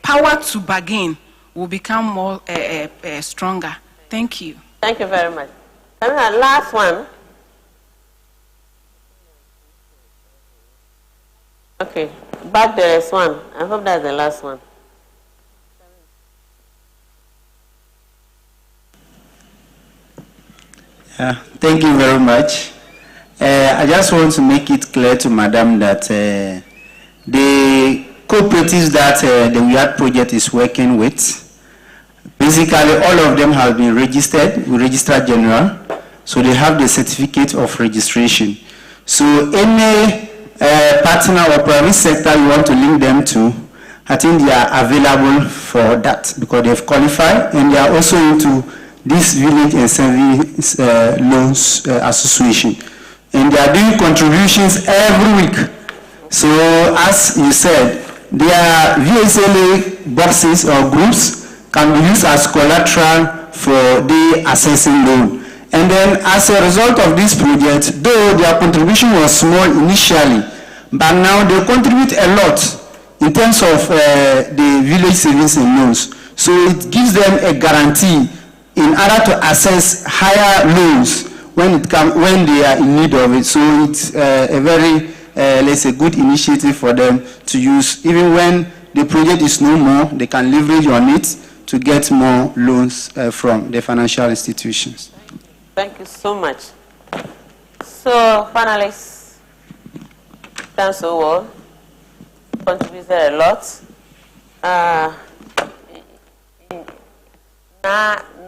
power to bargain will become more stronger. Thank you. Thank you very much. And the last one. Okay, back there is one. I hope that's the last one. Thank you very much. I just want to make it clear to Madam that the cooperatives that the WIAD project is working with, basically all of them have been registered with Registrar General, so they have the certificate of registration. So any partner or private sector you want to link them to, I think they are available for that because they've qualified, and they are also into this Village and Service Loans Association. And they are doing contributions every week. So as you said, their VSLA boxes or groups can be used as collateral for the assessing loan. And then as a result of this project, though their contribution was small initially, but now they contribute a lot in terms of the village savings and loans. So it gives them a guarantee in order to access higher loans when they are in need of it. So it's a very, let's say, good initiative for them to use. Even when the project is no more, they can leverage on it to get more loans from the financial institutions. Thank you so much. So, panelists, thanks so well. Contributed a lot.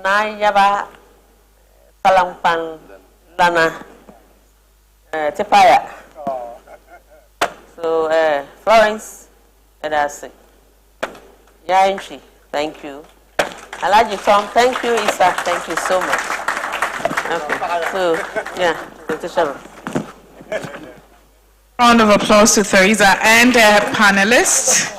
Na yaba palampan lana tepaya. So Florence, that's it. Yainchi, thank you. Alaji Tom, thank you. Isa, thank you so much. Okay, so yeah, Round of applause to Theresa and panelists.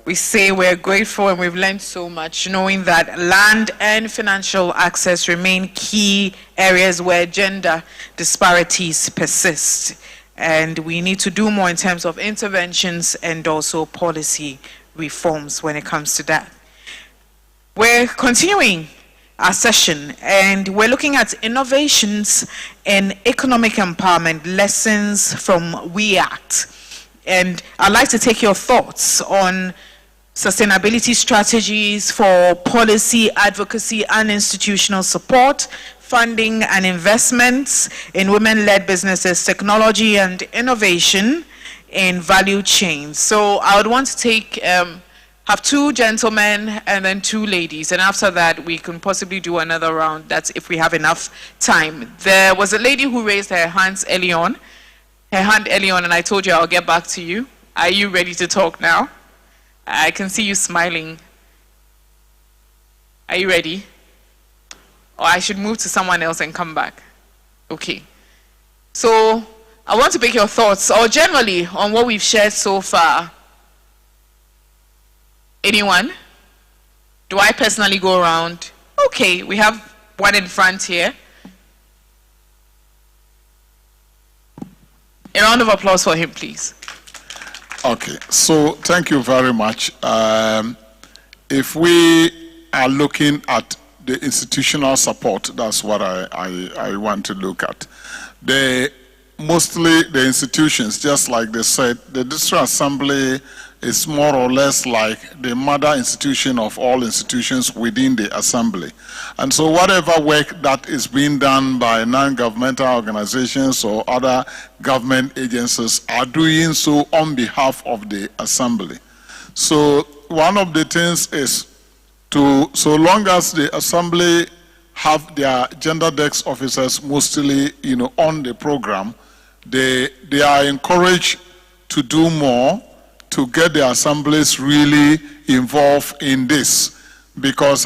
We say we're grateful and we've learned so much, knowing that land and financial access remain key areas where gender disparities persist. And we need to do more in terms of interventions and also policy reforms when it comes to that. We're continuing our session and we're looking at innovations in economic empowerment, lessons from WIAD. And I'd like to take your thoughts on sustainability strategies for policy, advocacy, and institutional support, funding and investments in women-led businesses, technology and innovation in value chains. So I would want to have two gentlemen and then two ladies, and after that we can possibly do another round. That's if we have enough time. There was a lady who raised her hand early on, and I told you I'll get back to you. Are you ready to talk now? I can see you smiling. Are you ready? Or I should move to someone else and come back? Okay. So I want to pick your thoughts, or generally, on what we've shared so far. Anyone? Do I personally go around? Okay, we have one in front here. A round of applause for him, please. Okay, so thank you very much. If we are looking at the institutional support, that's what I want to look at. Mostly the institutions, just like they said, the District Assembly is more or less like the mother institution of all institutions within the assembly. And so whatever work that is being done by non-governmental organizations or other government agencies are doing so on behalf of the assembly. So one of the things is to, so long as the assembly have their gender desk officers mostly, on the program, they are encouraged to do more to get the assemblies really involved in this, because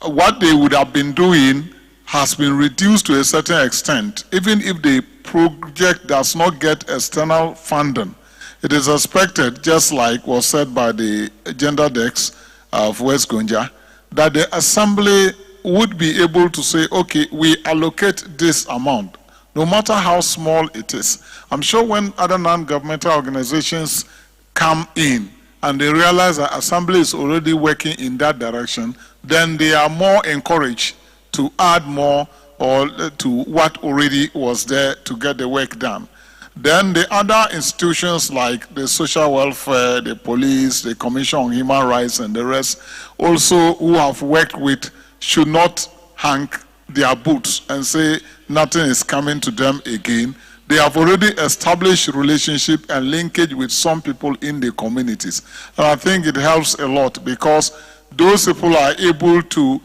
what they would have been doing has been reduced to a certain extent. Even if the project does not get external funding, it is expected, just like was said by the gender desk of West Gonja, that the assembly would be able to say, okay, we allocate this amount, no matter how small it is. I'm sure when other non-governmental organizations come in and they realize that assembly is already working in that direction, then they are more encouraged to add more or to what already was there to get the work done. Then the other institutions like the social welfare, the police, the Commission on Human Rights and the rest also who have worked with should not hang their boots and say nothing is coming to them again. They have already established relationship and linkage with some people in the communities. And I think it helps a lot because those people are able to,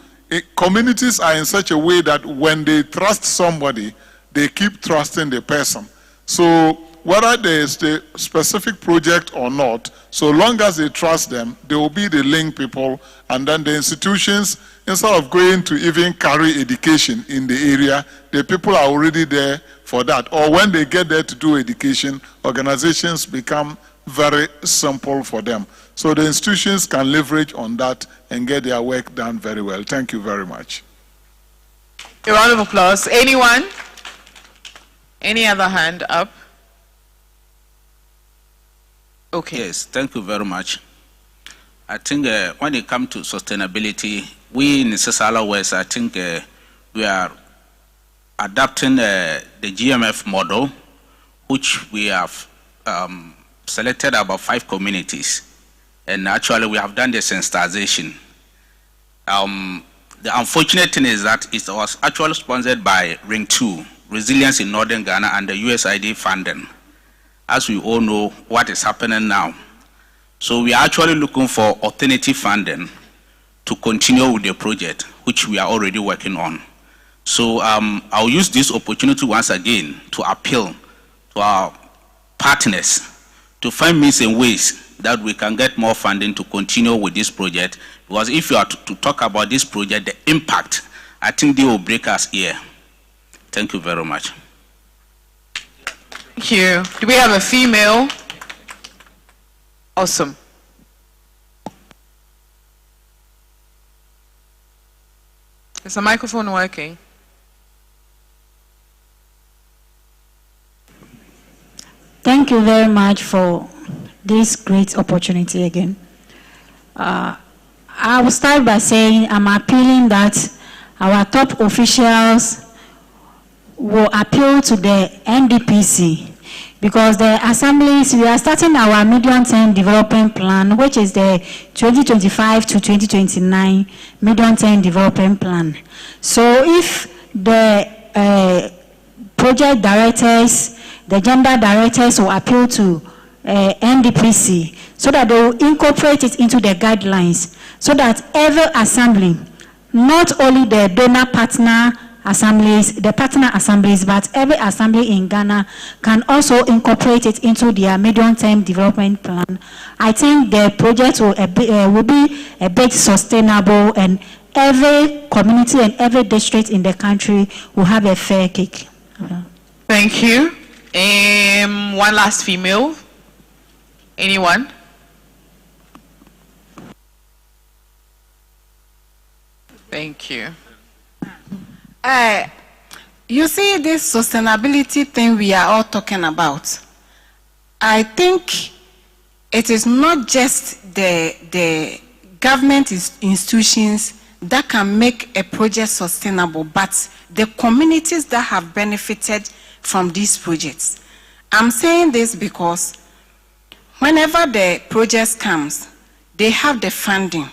communities are in such a way that when they trust somebody, they keep trusting the person. So whether there is the specific project or not, so long as they trust them, they will be the link people, and then the institutions, instead of going to even carry education in the area, the people are already there for that. Or when they get there to do education, organizations become very simple for them. So the institutions can leverage on that and get their work done very well. Thank you very much. A round of applause. Anyone? Any other hand up? Okay. Yes, thank you very much. I think when it comes to sustainability, we in Sisala West, I think we are adapting the GMF model, which we have selected about 5 communities. And actually, we have done the sensitization. The unfortunate thing is that it was actually sponsored by Ring 2, Resilience in Northern Ghana, and the USAID funding. As we all know what is happening now. So we are actually looking for alternative funding to continue with the project, which we are already working on. So I'll use this opportunity once again to appeal to our partners to find means and ways that we can get more funding to continue with this project. Because if you are to talk about this project, the impact, I think they will break us here. Thank you very much. Thank you. Do we have a female? Awesome. Is the microphone working? Thank you very much for this great opportunity again. I will start by saying I'm appealing that our top officials will appeal to the NDPC, because the assemblies, we are starting our medium-term development plan, which is the 2025 to 2029 medium-term development plan. So if the project directors, the gender directors will appeal to NDPC so that they will incorporate it into the guidelines, so that every assembly, not only the donor partner assemblies, the partner assemblies, but every assembly in Ghana can also incorporate it into their medium-term development plan. I think the project will be a bit sustainable, and every community and every district in the country will have a fair cake. Thank you. One last female. Anyone? Thank you. You see this sustainability thing we are all talking about. I think it is not just the government institutions that can make a project sustainable, but the communities that have benefited from these projects. I'm saying this because whenever the project comes, they have the funding.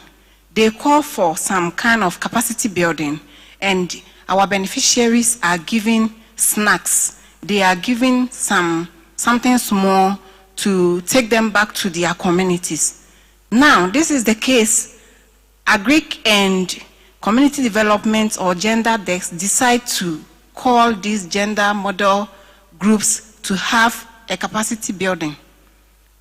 They call for some kind of capacity building, and our beneficiaries are given snacks. They are given something small to take them back to their communities. Now, this is the case. Agric and community development or gender desk decide to call these gender model groups to have a capacity building.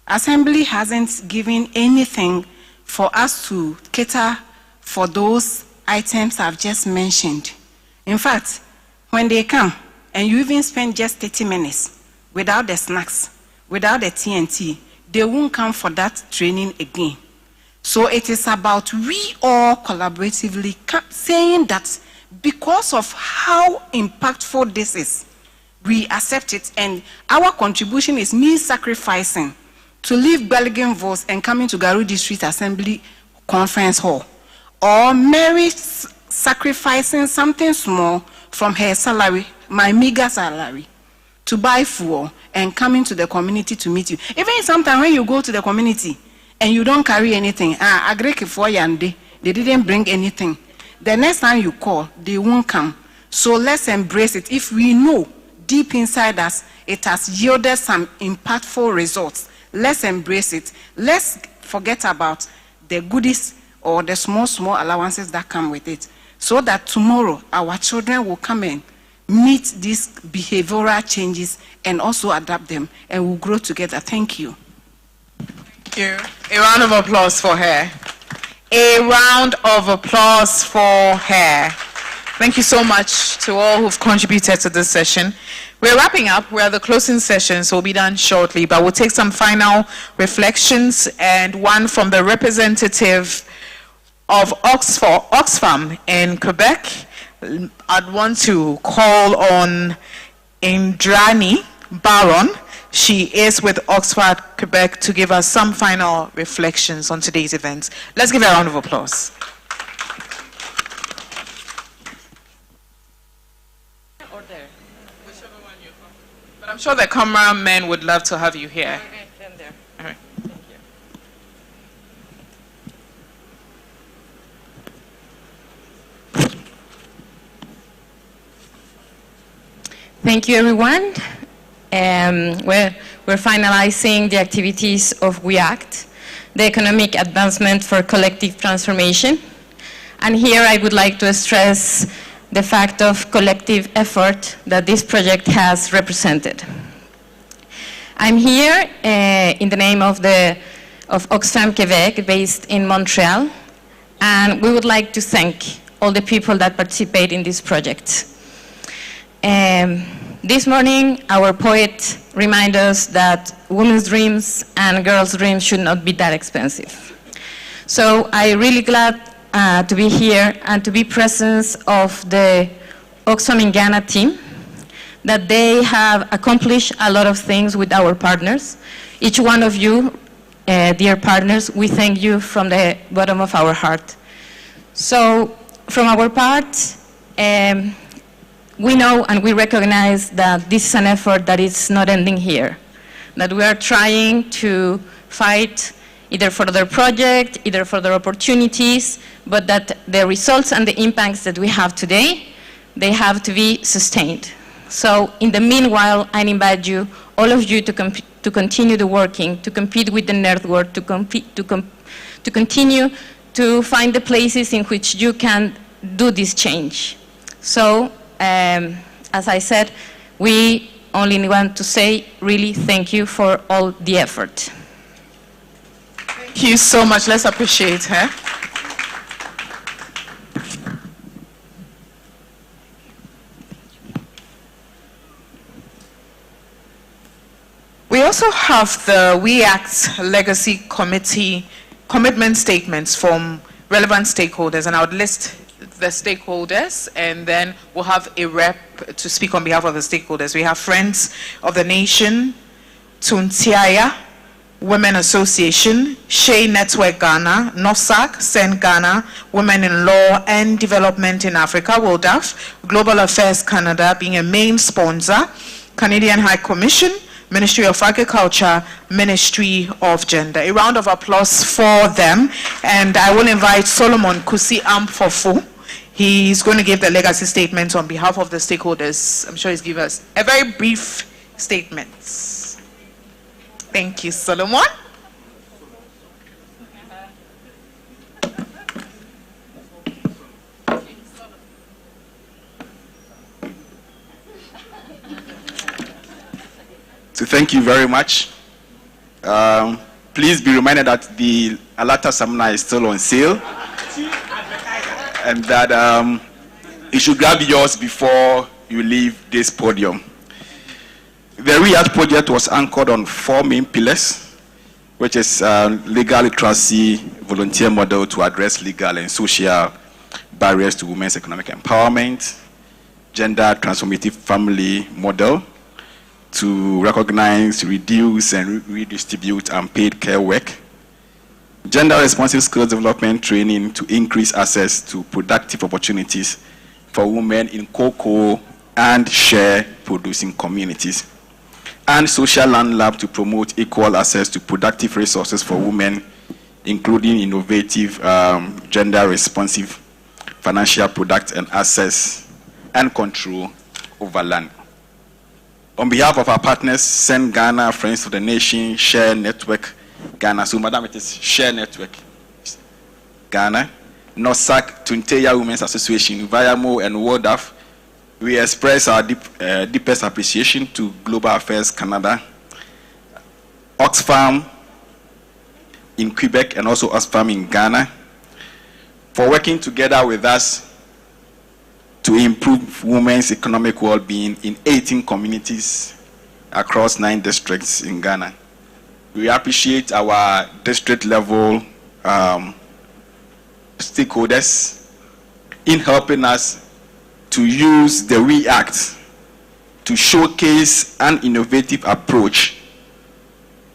Assembly hasn't given anything for us to cater for those items I've just mentioned. In fact, when they come and you even spend just 30 minutes without the snacks, without the TNT, they won't come for that training again. So it is about we all collaboratively saying that because of how impactful this is, we accept it, and our contribution is me sacrificing to leave Belgian-Vos and coming to Garu District Assembly Conference Hall, or Mary sacrificing something small from her salary, my meager salary, to buy fuel and coming to the community to meet you. Even sometimes when you go to the community and you don't carry anything, Agric for Yande, they didn't bring anything. The next time you call, they won't come. So let's embrace it. If we know deep inside us, it has yielded some impactful results, let's embrace it. Let's forget about the goodies or the small allowances that come with it, so that tomorrow our children will come and meet these behavioral changes and also adapt them, and we'll grow together. Thank you. Thank you. A round of applause for her. A round of applause for her. Thank you so much to all who've contributed to this session. We're wrapping up. We're at the closing session, so we'll be done shortly, but we'll take some final reflections, and one from the representative of Oxfam in Quebec. I'd want to call on Indrani Baron. She is with Oxfam Quebec to give us some final reflections on today's event. Let's give her a round of applause. But I'm sure the cameramen would love to have you here. All right. Thank you, everyone. We're finalizing the activities of WeAct, the Economic Advancement for Collective Transformation. And here I would like to stress the fact of collective effort that this project has represented. I'm here in the name of Oxfam Quebec, based in Montreal, and we would like to thank all the people that participate in this project. This morning, our poet reminded us that women's dreams and girls' dreams should not be that expensive. So I'm really glad to be here and to be present of the Oxfam in Ghana team, that they have accomplished a lot of things with our partners. Each one of you, dear partners, we thank you from the bottom of our heart. So from our part, we know and we recognize that this is an effort that is not ending here, that we are trying to fight either for their project, either for their opportunities, but that the results and the impacts that we have today, they have to be sustained. So in the meanwhile, I invite you, all of you, to continue the working, to compete with the network, to continue to find the places in which you can do this change. So, as I said, we only want to say really thank you for all the effort. Thank you so much. Let's appreciate her. We also have the WeAct Legacy Committee commitment statements from relevant stakeholders, and I would list the stakeholders, and then we'll have a rep to speak on behalf of the stakeholders. We have Friends of the Nation, Tuntiaya Women Association, Shea Network Ghana, NOSAC, SEN Ghana, Women in Law and Development in Africa, WOLDAF, Global Affairs Canada being a main sponsor, Canadian High Commission, Ministry of Agriculture, Ministry of Gender. A round of applause for them. And I will invite Solomon Kusi Amfofu. He's going to give the legacy statement on behalf of the stakeholders. I'm sure he's given us a very brief statement. Thank you, Solomon. So thank you very much. Please be reminded that the Alata Samina is still on sale, and that you should grab yours before you leave this podium. The REACT project was anchored on 4 main pillars, which is legal literacy, volunteer model to address legal and social barriers to women's economic empowerment, gender transformative family model to recognize, reduce, and redistribute unpaid care work, gender responsive skills development training to increase access to productive opportunities for women in cocoa and share producing communities, and social land lab to promote equal access to productive resources for women, including innovative gender responsive financial products and access and control over land. On behalf of our partners, Send Ghana, Friends of the Nation, Share Network Ghana, so Madam, it is Share Network Ghana, NOSAC, Tunteya Women's Association, VIAMO, and WODAF, we express our deepest appreciation to Global Affairs Canada, Oxfam in Quebec, and also Oxfam in Ghana, for working together with us to improve women's economic well-being in 18 communities across 9 districts in Ghana. We appreciate our district-level stakeholders in helping us to use the REACT to showcase an innovative approach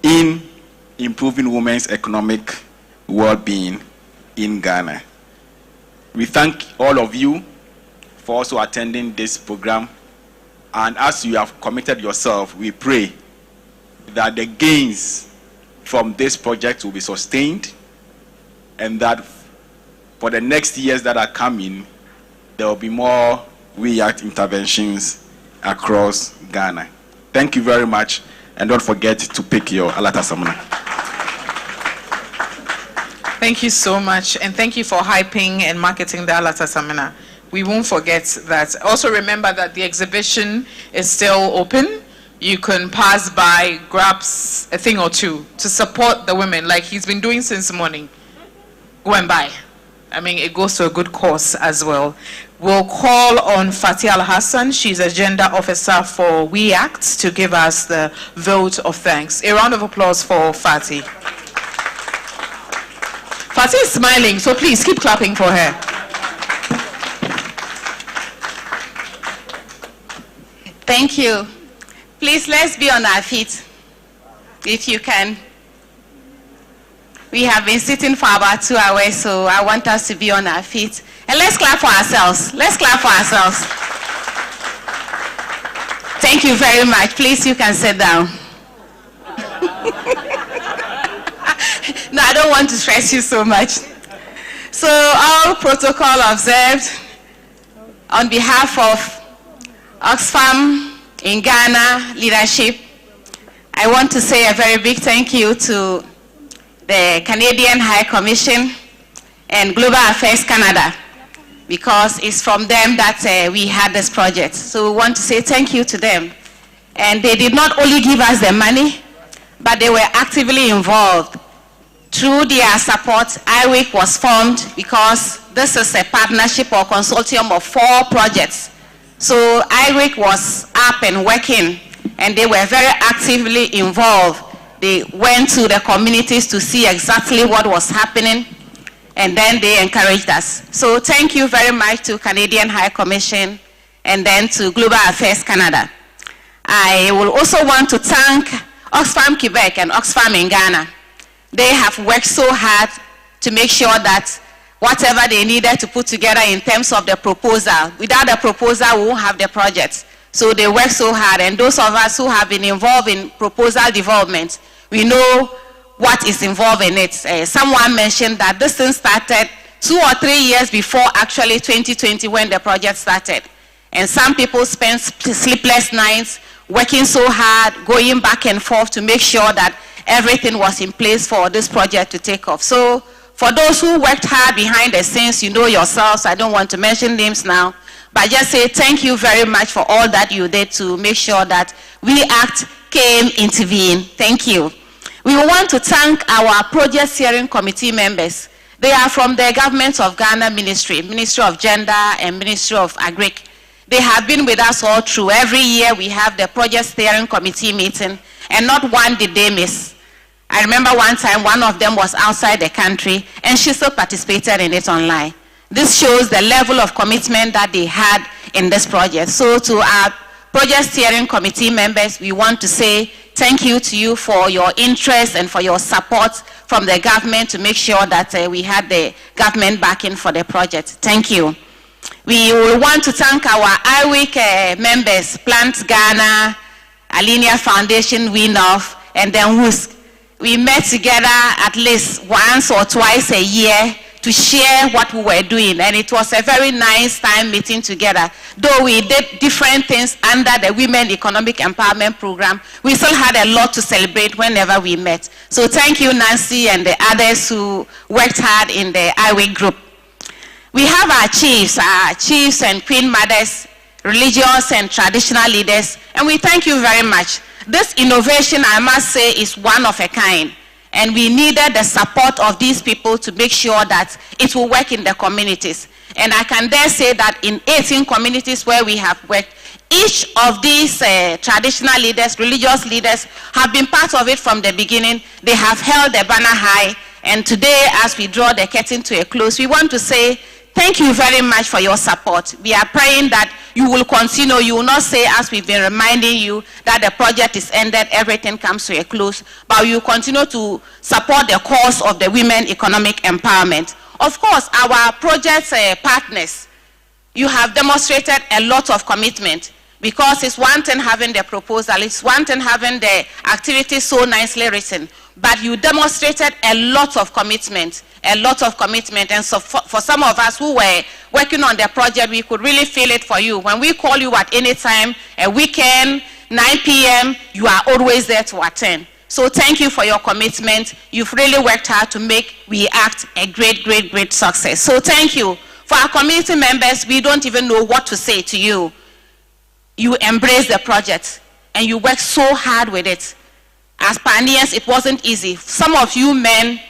in improving women's economic well-being in Ghana. We thank all of you for also attending this program, and as you have committed yourself, we pray that the gains from this project will be sustained, and that for the next years that are coming, there will be more REACT interventions across Ghana. Thank you very much, and don't forget to pick your Alata Samina. Thank you so much, and thank you for hyping and marketing the Alata Samina. We won't forget that. Also remember that the exhibition is still open. You can pass by, grab a thing or two to support the women like he's been doing since morning. Go and buy. I mean, it goes to a good cause as well. We'll call on Fatih Al-Hassan. She's a gender officer for REACT to give us the vote of thanks. A round of applause for Fatih. Fatih is smiling, so please keep clapping for her. Thank you. Please, let's be on our feet, if you can. We have been sitting for about 2 hours, so I want us to be on our feet. And let's clap for ourselves. Let's clap for ourselves. Thank you very much. Please, you can sit down. No, I don't want to stress you so much. So, all protocol observed. On behalf of Oxfam in Ghana leadership, I want to say a very big thank you to the Canadian High Commission and Global Affairs Canada, because it's from them that we had this project. So we want to say thank you to them. And they did not only give us the money, but they were actively involved. Through their support, IWIC was formed because this is a partnership or consortium of 4 projects. So IWIC was up and working, and they were very actively involved. They went to the communities to see exactly what was happening, and then they encouraged us. So thank you very much to Canadian High Commission and then to Global Affairs Canada. I will also want to thank Oxfam Quebec and Oxfam in Ghana. They have worked so hard to make sure that whatever they needed to put together in terms of the proposal, without the proposal we won't have the project. So they work so hard, and those of us who have been involved in proposal development, we know what is involved in it. Someone mentioned that this thing started 2 or 3 years before actually 2020 when the project started. And some people spent sleepless nights working so hard, going back and forth to make sure that everything was in place for this project to take off. So for those who worked hard behind the scenes, you know yourselves, I don't want to mention names now, but just say thank you very much for all that you did to make sure that We Act came intervene. Thank you. We want to thank our project steering committee members. They are from the Government of Ghana Ministry of Gender and Ministry of Agric. They have been with us all through. Every year we have the project steering committee meeting, and not one did they miss. I remember one time one of them was outside the country, and she still participated in it online. This shows the level of commitment that they had in this project. So to our project steering committee members, we want to say thank you to you for your interest and for your support from the government to make sure that we had the government backing for the project. Thank you. We will want to thank our IWIC members, Plant Ghana, Alinea Foundation, WINOF, and then WUSC. We met together at least once or twice a year to share what we were doing, and it was a very nice time meeting together. Though we did different things under the Women Economic Empowerment Program, we still had a lot to celebrate whenever we met. So thank you, Nancy, and the others who worked hard in the IWIC group. We have our chiefs and queen mothers, religious and traditional leaders, and we thank you very much. This innovation, I must say, is one of a kind. And we needed the support of these people to make sure that it will work in the communities. And I can dare say that in 18 communities where we have worked, each of these traditional leaders, religious leaders, have been part of it from the beginning. They have held the banner high. And today, as we draw the curtain to a close, we want to say thank you very much for your support. We are praying that you will continue. You will not say, as we've been reminding you, that the project is ended, everything comes to a close, but you continue to support the cause of the women economic empowerment. Of course, our project partners, you have demonstrated a lot of commitment, because it's one thing having the proposal, it's one thing having the activities so nicely written, but you demonstrated a lot of commitment, and so for some of us who were working on the project, we could really feel it for you. When we call you at any time, a weekend, 9 p.m., you are always there to attend. So thank you for your commitment. You've really worked hard to make We Act a great, great, great success. So thank you. For our community members, we don't even know what to say to you. You embraced the project, and you worked so hard with it. As pioneers, it wasn't easy. Some of you men,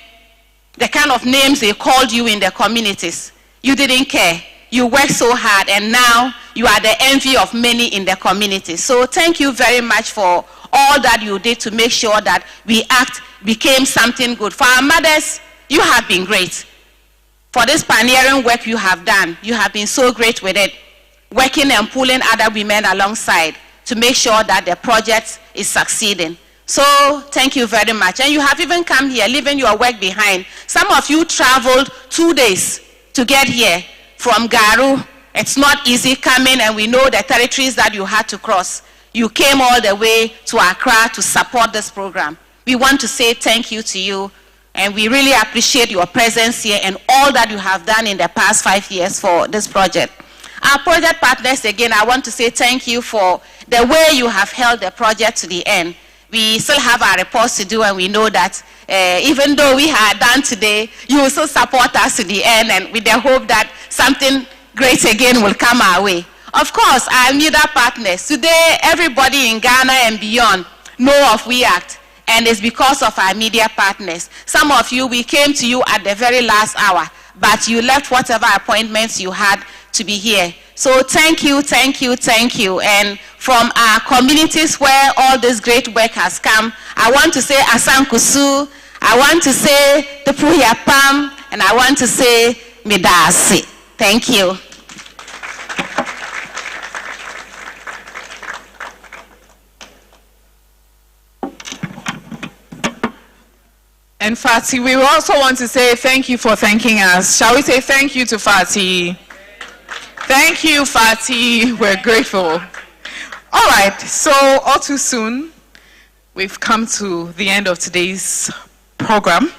the kind of names they called you in the communities, you didn't care. You worked so hard, and now you are the envy of many in the community. So thank you very much for all that you did to make sure that We Act became something good. For our mothers, you have been great. For this pioneering work you have done, you have been so great with it, working and pulling other women alongside to make sure that the project is succeeding. So thank you very much. And you have even come here, leaving your work behind. Some of you traveled 2 days to get here from Garu. It's not easy coming, and we know the territories that you had to cross. You came all the way to Accra to support this program. We want to say thank you to you, and we really appreciate your presence here and all that you have done in the past 5 years for this project. Our project partners, again, I want to say thank you for the way you have held the project to the end. We still have our reports to do, and we know that even though we are done today, you will still support us to the end, and with the hope that something great again will come our way. Of course, our media partners. Today, everybody in Ghana and beyond know of We Act, and it's because of our media partners. Some of you, we came to you at the very last hour, but you left whatever appointments you had to be here. So thank you, thank you, thank you. And from our communities where all this great work has come, I want to say Asankusu, I want to say Tepuyapam, and I want to say Medasi. Thank you. And Fati, we also want to say thank you for thanking us. Shall we say thank you to Fati? Thank you, Fati. We're grateful. All right, so all too soon, we've come to the end of today's program.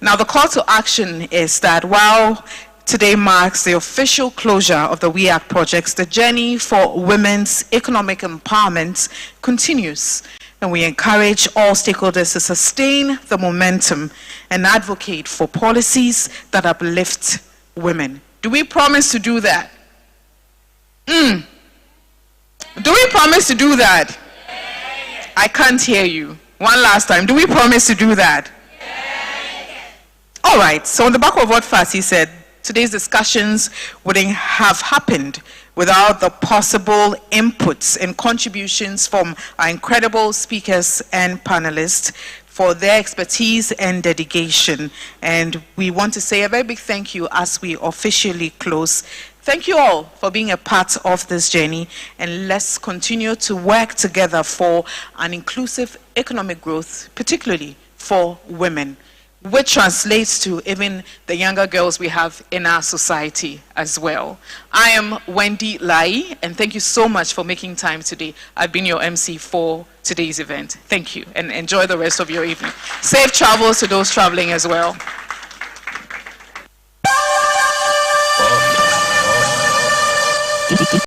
Now, the call to action is that while today marks the official closure of the We Act projects, the journey for women's economic empowerment continues. And we encourage all stakeholders to sustain the momentum and advocate for policies that uplift women. Do we promise to do that? Do we promise to do that? I can't hear you. One last time. Do we promise to do that? All right. So on the back of what Fasi said, today's discussions wouldn't have happened without the possible inputs and contributions from our incredible speakers and panelists for their expertise and dedication. And we want to say a very big thank you as we officially close. Thank you all for being a part of this journey, and let's continue to work together for an inclusive economic growth, particularly for women, which translates to even the younger girls we have in our society as well. I am Wendy Lai, and thank you so much for making time today. I've been your MC for today's event. Thank you, and enjoy the rest of your evening. Safe travels to those traveling as well.